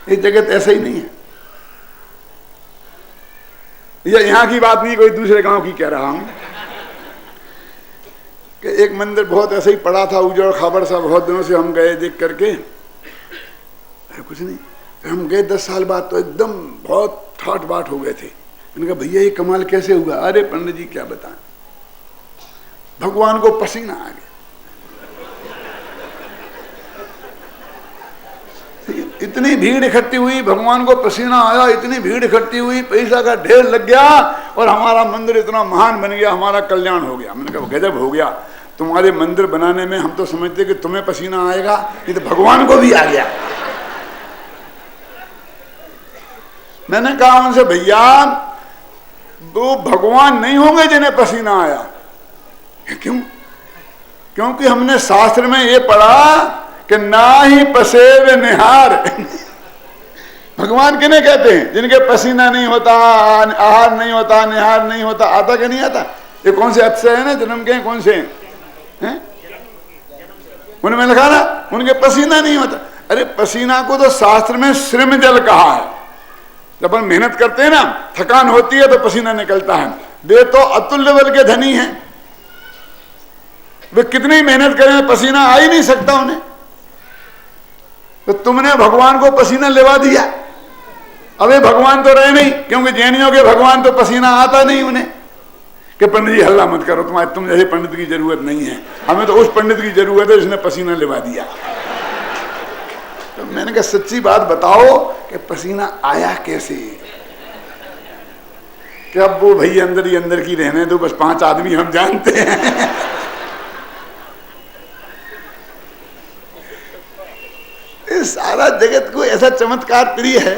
ये जगत ऐसा ही नहीं है। ये यहाँ की बात नहीं, कोई दूसरे गांव की कह रहा हूं कि एक मंदिर बहुत ऐसे ही पड़ा था, उजड़ खाबड़ सा। बहुत दिनों से हम गए देख करके, कुछ नहीं। हम गए 10 साल बाद, तो एकदम बहुत ठाट बाट हो गए थे। मैंने कहा भैया ये कमाल कैसे हुआ? अरे पंडित जी क्या बताएं, भगवान को पसीना आ गया। इतनी भीड़ इकट्ठी हुई, भगवान को पसीना आया, इतनी भीड़ इकट्ठी हुई, पैसा का ढेर लग गया, और हमारा मंदिर इतना महान बन गया, हमारा कल्याण हो गया। मैंने कहा गजब हो गया। तुम्हारे मंदिर बनाने में हम तो समझते कि तुम्हें पसीना आएगा, ये तो भगवान को भी आ गया। मैंने कहा उनसे भैया वो भगवान नहीं होंगे जिन्हें पसीना आया। क्यों? क्योंकि हमने शास्त्र में ये पढ़ा कि ना ही पसेव निहार। भगवान किन्हें कहते हैं? जिनके पसीना नहीं होता, आहार नहीं होता, निहार नहीं होता। आता कि नहीं आता? ये कौन से अच्छे है ना, जन्म के कौन से हैं? उनमें लिखा ना उनके पसीना नहीं होता। अरे पसीना को तो शास्त्र में श्रम जल कहा है। जब हम मेहनत करते हैं ना, थकान होती है तो पसीना निकलता है। वे तो अतुल्य बल के धनी हैं, वे कितनी मेहनत करें पसीना आ ही नहीं सकता उन्हें। तो तुमने भगवान को पसीना लेवा दिया। अबे भगवान तो रहे नहीं, क्योंकि जैनियों के भगवान तो पसीना आता नहीं उन्हें। कि पंडित जी हल्ला मत करो, तुम जैसे पंडित की जरूरत नहीं है, हमें तो उस पंडित की जरूरत है जिसने पसीना लेवा दिया। तो मैंने कहा सच्ची बात बताओ कि पसीना आया कैसे? कि अब वो भाई अंदर ही अंदर की रहने दो, बस 5 आदमी हम जानते हैं। इस सारा जगत को ऐसा चमत्कार प्रिय है,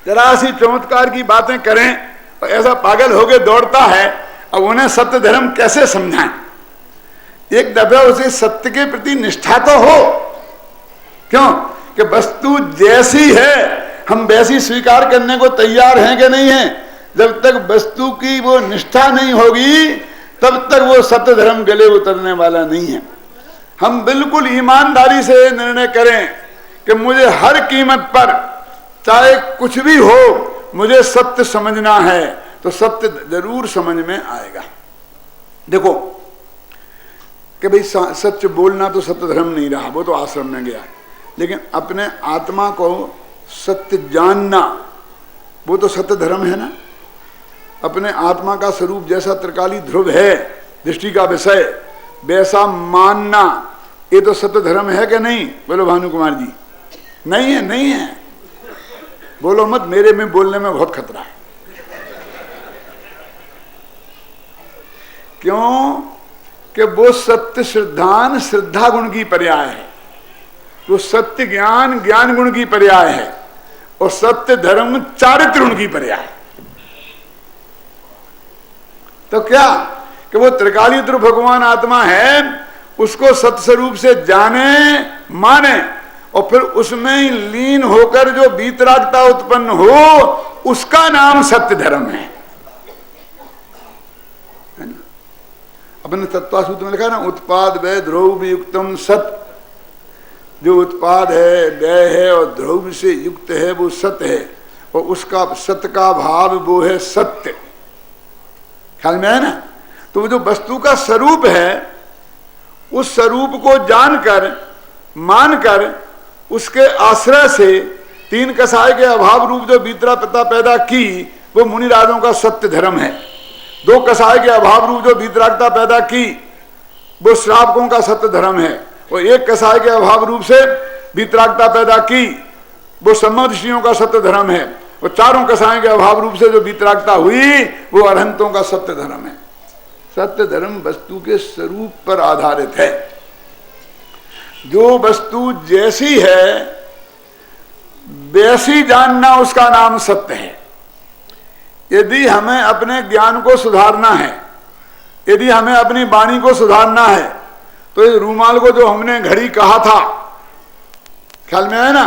जरा सी चमत्कार की बातें करें और ऐसा पागल होके दौड़ता है। अब उन्हें सत्य धर्म कैसे समझाएं? एक दफा उसे सत्य के प्रति निष्ठा तो हो। क्यों? कि वस्तु जैसी है हम वैसी स्वीकार करने को तैयार हैं कि नहीं है। जब तक वस्तु की वो निष्ठा नहीं होगी तब तक वो सत्य धर्म गले उतरने वाला नहीं है। हम बिल्कुल ईमानदारी से निर्णय करें कि मुझे हर कीमत पर चाहे कुछ भी हो मुझे सत्य समझना है, तो सत्य जरूर समझ में आएगा। देखो कि भाई सच बोलना तो सत्य धर्म नहीं रहा, वो तो आश्रम में गया। लेकिन अपने आत्मा को सत्य जानना वो तो सत्य धर्म है ना। अपने आत्मा का स्वरूप जैसा त्रिकाली ध्रुव है दृष्टि का विषय, वैसा मानना ये तो सत्य धर्म है कि नहीं? बोलो भानु कुमार जी। नहीं है, नहीं है। बोलो मत, मेरे में बोलने में बहुत खतरा है। क्यों? कि वो सत्य श्रद्धान श्रद्धा गुण की पर्याय है, वो सत्य ज्ञान ज्ञान गुण की पर्याय है, और सत्य धर्म चारित्र गुण की पर्याय है। तो क्या कि वो त्रिकालीत्र भगवान आत्मा है, उसको सत्स्वरूप से जाने माने और फिर उसमें ही लीन होकर जो वीतरागता उत्पन्न हो, उसका नाम सत्य धर्म है ना? अपने तत्वासूत्र में लिखा ना, उत्पाद व्यय ध्रुव युक्तम सत्य। जो उत्पाद है, व्यय है और ध्रुव से युक्त है वो सत्य है, और उसका सत्य का भाव वो है सत्य। ख्याल में है ना? तो वो जो वस्तु का स्वरूप है, उस स्वरूप को जानकर मानकर उसके आश्रय से तीन कसाय के अभाव रूप जो वीतरागता पैदा की, वो मुनिराजों का सत्य धर्म है। दो कसाय के अभाव रूप जो वीतरागता पैदा की, वो श्रावकों का सत्य धर्म है। और एक कसाय के अभाव रूप से वीतरागता पैदा की, वो सम्मदर्शियों का सत्य धर्म है। और चारों कसाय के अभाव रूप से जो वीतरागता हुई, वो अरहंतों का सत्य धर्म है। सत्य धर्म वस्तु के स्वरूप पर आधारित है। जो वस्तु जैसी है वैसी जानना, उसका नाम सत्य है। यदि हमें अपने ज्ञान को सुधारना है, यदि हमें अपनी वाणी को सुधारना है, तो इस रूमाल को जो हमने घड़ी कहा था, ख्याल में है ना,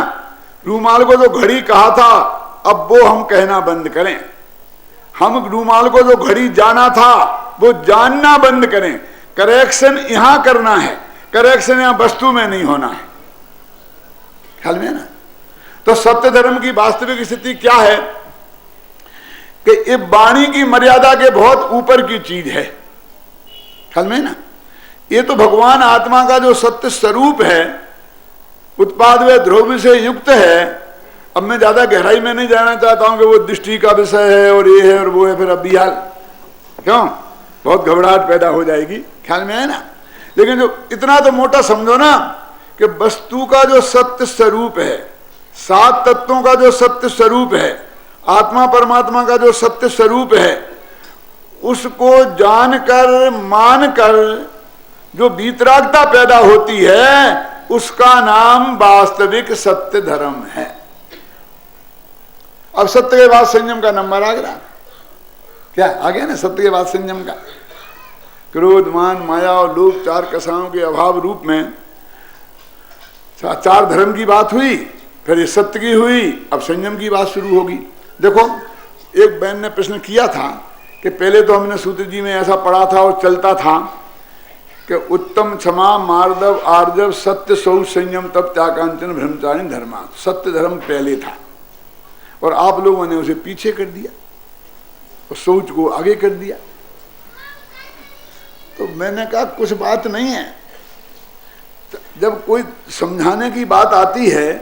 रूमाल को जो घड़ी कहा था, अब वो हम कहना बंद करें। हम रूमाल को जो घड़ी जाना था, वो जानना बंद करें। करेक्शन यहां करना है, करेक्शन यहां वस्तु में नहीं होना है। ख्याल में है ना? तो सत्य धर्म की वास्तविक स्थिति क्या है कि ये वाणी की मर्यादा के बहुत ऊपर की चीज है। ख्याल में है ना? ये तो भगवान आत्मा का जो सत्य स्वरूप है, उत्पाद व ध्रुव से युक्त है। अब मैं ज्यादा गहराई में नहीं जाना चाहता हूं कि वो दृष्टि का विषय है और ये है और वो है, फिर अब बिहार क्यों बहुत घबराहट पैदा हो जाएगी। ख्याल में है ना? लेकिन जो इतना तो मोटा समझो ना कि वस्तु का जो सत्य स्वरूप है, सात तत्वों का जो सत्य स्वरूप है, आत्मा परमात्मा का जो सत्य स्वरूप है, उसको जानकर मानकर जो वीतरागता पैदा होती है, उसका नाम वास्तविक सत्य धर्म है। अब सत्य के बाद संयम का नंबर आ गया। क्या आ गया ना? सत्य के बाद संयम का। क्रोध मान माया और लोभ चार कसाओं के अभाव रूप में चार धर्म की बात हुई, फिर ये सत्य की हुई, अब संयम की बात शुरू होगी। देखो, एक बहन ने प्रश्न किया था कि पहले तो हमने सूत्र जी में ऐसा पढ़ा था और चलता था कि उत्तम क्षमा मार्दव आर्जव सत्य सौ संयम तब त्यागांचन ब्रह्मचारी धर्मा। सत्य धर्म पहले था और आप लोगों ने उसे पीछे कर दिया और सोच को आगे कर दिया। तो मैंने कहा कुछ बात नहीं है। जब कोई समझाने की बात आती है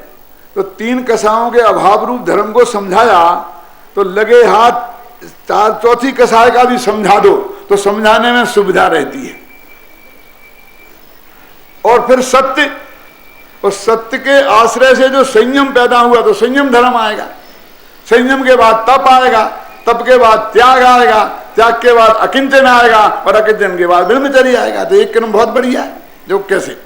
तो तीन कसाओं के अभाव रूप धर्म को समझाया, तो लगे हाथ चौथी कसाय का भी समझा दो तो समझाने में सुविधा रहती है। और फिर सत्य, और सत्य के आश्रय से जो संयम पैदा हुआ तो संयम धर्म आएगा। संयम के बाद तप आएगा, तप के बाद त्याग आएगा, त्याग के बाद अकिंचन आएगा और अकिंचन के बाद ब्रह्मचर्य आएगा। तो एक क्रम बहुत बढ़िया है। जो कैसे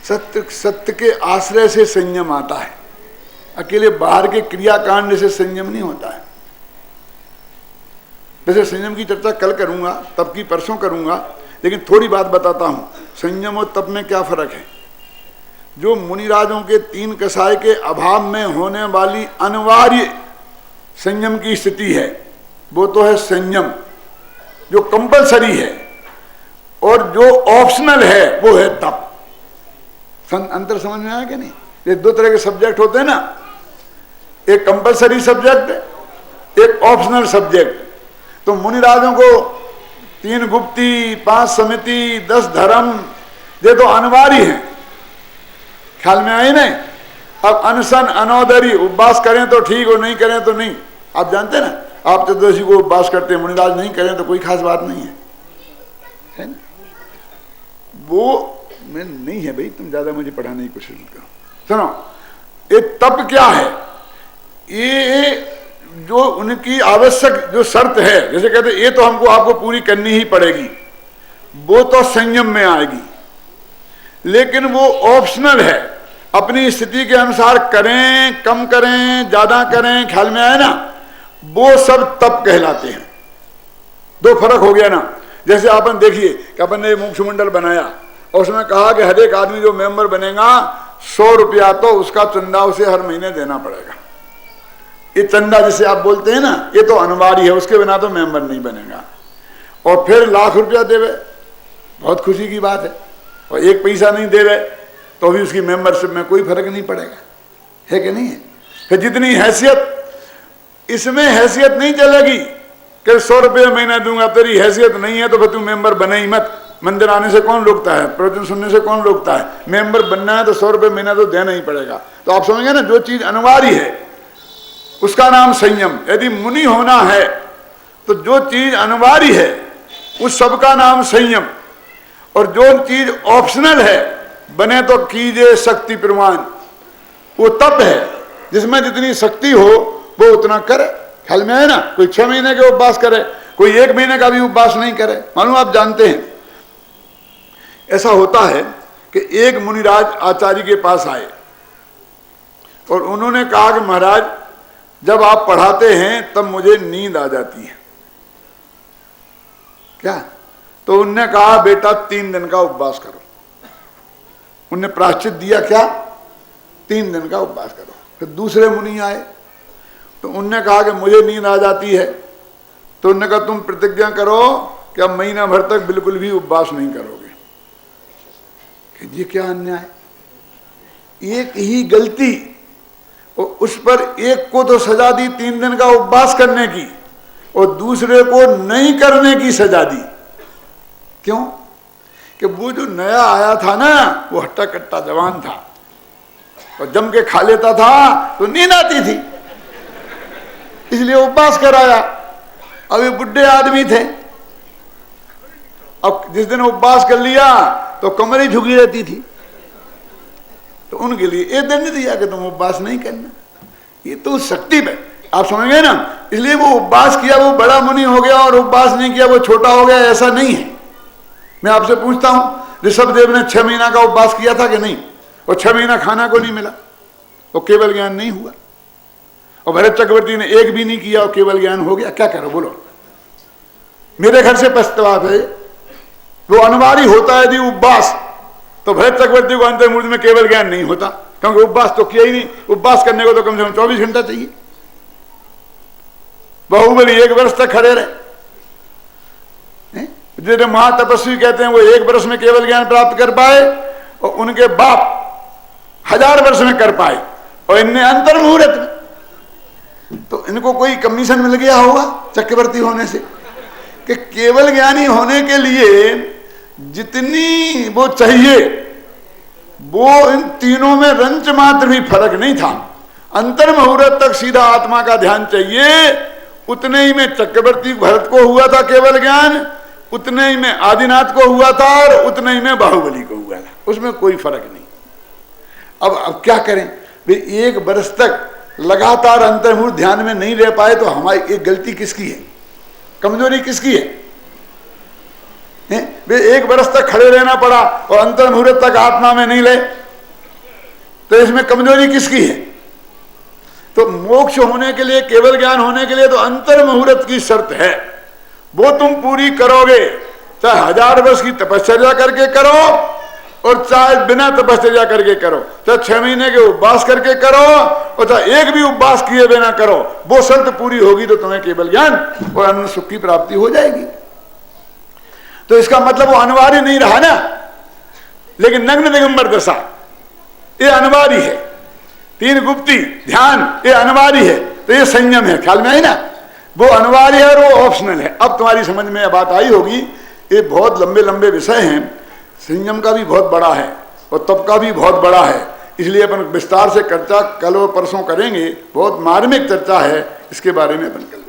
सत्य के आश्रय से संयम आता है, अकेले बाहर के क्रियाकांड से संयम नहीं होता है। वैसे संयम की चर्चा कल करूंगा, तप की परसों करूंगा, लेकिन थोड़ी बात बताता हूं संयम और तप में क्या फर्क है। जो मुनिराजों के तीन कसाय के अभाव में होने वाली अनिवार्य संयम की स्थिति है, वो तो है संयम जो कंपलसरी है, और जो ऑप्शनल है वो है तप। अंतर समझ में आया कि नहीं? ये दो तरह के सब्जेक्ट होते हैं ना, एक कंपलसरी सब्जेक्ट, एक ऑप्शनल सब्जेक्ट। तो मुनिराजों को 3 गुप्ती, 5 समिति, 10 धर्म, ये तो अनिवार्य है। ख्याल में आई नहीं? अब अनशन अनौदरी, उपवास करें तो ठीक और नहीं करें तो नहीं। आप जानते ना, आप चतुर्दशी को उपवास करते हैं, मुनिराज नहीं करें तो कोई खास बात नहीं है ना? वो में नहीं है भाई, तुम ज्यादा मुझे पढ़ाने की कोशिश करो। सुनो, ये तप क्या है? ये जो उनकी आवश्यक जो शर्त है, जैसे कहते ये तो हमको आपको पूरी करनी ही पड़ेगी, वो तो संयम में आएगी, लेकिन वो ऑप्शनल है। अपनी स्थिति के अनुसार करें, कम करें, ज्यादा करें, ख्याल में आए ना, वो सब तप कहलाते हैं। दो फर्क हो गया ना। जैसे अपन देखिए कि अपन ने मोक्ष मंडल बनाया और उसमें कहा कि हर एक आदमी जो मेंबर बनेगा 100 रुपया तो उसका चंदा उसे हर महीने देना पड़ेगा। ये चंदा जिसे आप बोलते हैं ना, ये तो अनिवार्य है, उसके बिना तो मेंबर नहीं बनेगा। और फिर 1 लाख रुपया देवे, बहुत खुशी की बात है। और 1 पैसा नहीं देवे तो भी उसकी मेंबरशिप में कोई फर्क नहीं पड़ेगा, है कि नहीं है? फिर जितनी हैसियत, इसमें हैसियत नहीं चलेगी कि 100 रुपये महीना दूंगा, तेरी हैसियत नहीं है तो फिर तू मेंबर बने ही मत। मंदिर आने से कौन रोकता है, प्रवचन सुनने से कौन रोकता है? मेंबर बनना है तो 100 रुपये महीना तो देना ही पड़ेगा। तो आप समझेंगे ना, जो चीज अनिवार्य है उसका नाम संयम। यदि मुनि होना है तो जो चीज अनिवार्य है उस सबका नाम संयम, और जो चीज ऑप्शनल है, बने तो कीजिए शक्ति प्रमाण, वो तप है जिसमें जितनी शक्ति हो वो उतना करे। ख्याल में है ना? कोई 6 महीने के उपवास करे, कोई 1 महीने का भी उपवास नहीं करे। मालूम आप जानते हैं, ऐसा होता है कि एक मुनिराज आचार्य के पास आए और उन्होंने कहा कि महाराज जब आप पढ़ाते हैं तब मुझे नींद आ जाती है। क्या? तो उनने कहा बेटा 3 दिन का उपवास करो। उनने प्रायश्चित दिया, क्या? 3 दिन का उपवास करो। फिर दूसरे मुनि आए तो उनने कहा कि मुझे नींद आ जाती है। तो उन्होंने कहा तुम प्रतिज्ञा करो कि अब महीना भर तक बिल्कुल भी उपवास नहीं करोगे। कि ये क्या अन्याय! एक ही गलती, और उस पर एक को तो सजा दी 3 दिन का उपवास करने की, और दूसरे को नहीं करने की सजा दी। क्यों? कि वो जो नया आया था ना, वो हट्टा कट्टा जवान था और जम के खा लेता था तो नींद आती थी, इसलिए उपवास कराया। अब ये बुढ़े आदमी थे, अब जिस दिन उपवास कर लिया तो कमर ही झुकी रहती थी, तो उनके लिए ये दंड दिया कि तुम उपवास नहीं करना। ये तो शक्ति पे आप समझ गए ना। इसलिए वो उपवास किया वो बड़ा मुनि हो गया, और उपवास नहीं किया वो छोटा हो गया, ऐसा नहीं है। मैं आपसे पूछता हूं, ऋषभदेव ने 6 महीना का उपवास किया था कि नहीं? और 6 महीना खाना को नहीं मिला, वो केवल ज्ञान नहीं हुआ। और भरत चक्रवर्ती ने 1 भी नहीं किया और केवल ज्ञान हो गया। क्या करो बोलो? मेरे घर से पश्चात है, वो अनिवार्य होता है यदि उपवास, तो भरत चक्रवर्ती को अंतर्मुहूर्त में केवल ज्ञान नहीं होता, क्योंकि उपवास तो किया ही नहीं। उपवास करने को तो कम से कम 24 घंटा चाहिए। बाहुबली 1 वर्ष तक खड़े रहे। जो महातपस्वी कहते हैं वो 1 वर्ष में केवल ज्ञान प्राप्त कर पाए, और उनके बाप 1000 वर्ष में कर पाए, और इनने अंतर्मुहूर्त में। तो इनको कोई कमीशन मिल गया होगा चक्रवर्ती होने से, कि केवल ज्ञानी होने के लिए जितनी वो चाहिए, वो इन तीनों में रंच मात्र भी फर्क नहीं था। अंतर मुहूर्त तक सीधा आत्मा का ध्यान चाहिए, उतने ही में चक्रवर्ती भरत को हुआ था केवल ज्ञान, उतने ही में आदिनाथ को हुआ था, और उतने ही में बाहुबली को हुआ था। उसमें कोई फर्क नहीं। अब क्या करें? वे 1 वर्ष तक लगातार अंतर्मुहूर्त ध्यान में नहीं रह पाए, तो हमारी एक गलती किसकी है? कमजोरी किसकी है? वे 1 वर्ष तक खड़े रहना पड़ा और अंतर्मुहूर्त तक आत्मा में नहीं ले, तो इसमें कमजोरी किसकी है? तो मोक्ष होने के लिए, केवल ज्ञान होने के लिए तो अंतर्मुहूर्त की शर्त है, वो तुम पूरी करोगे, चाहे 1000 वर्ष की तपश्चर्या करके करो और चाहे बिना तपश्चर्या करके करो, चाहे 6 महीने के उपवास करके करो और चाहे 1 भी उपवास किए बिना करो, वो शर्त पूरी होगी तो तुम्हें केवल ज्ञान और अनंत सुख की प्राप्ति हो जाएगी। तो इसका मतलब वो अनिवार्य नहीं रहा ना। लेकिन नग्न दिगंबर दशा ये अनिवार्य है, 3 गुप्ती ध्यान ये अनिवार्य है, तो ये संयम है। ख्याल में आई ना? वो अनिवार्य है और वो ऑप्शनल है। अब तुम्हारी समझ में बात आई होगी। ये बहुत लंबे लंबे विषय हैं, संयम का भी बहुत बड़ा है और तप का भी बहुत बड़ा है, इसलिए अपन विस्तार से चर्चा कल और परसों करेंगे। बहुत मार्मिक चर्चा है, इसके बारे में अपन कल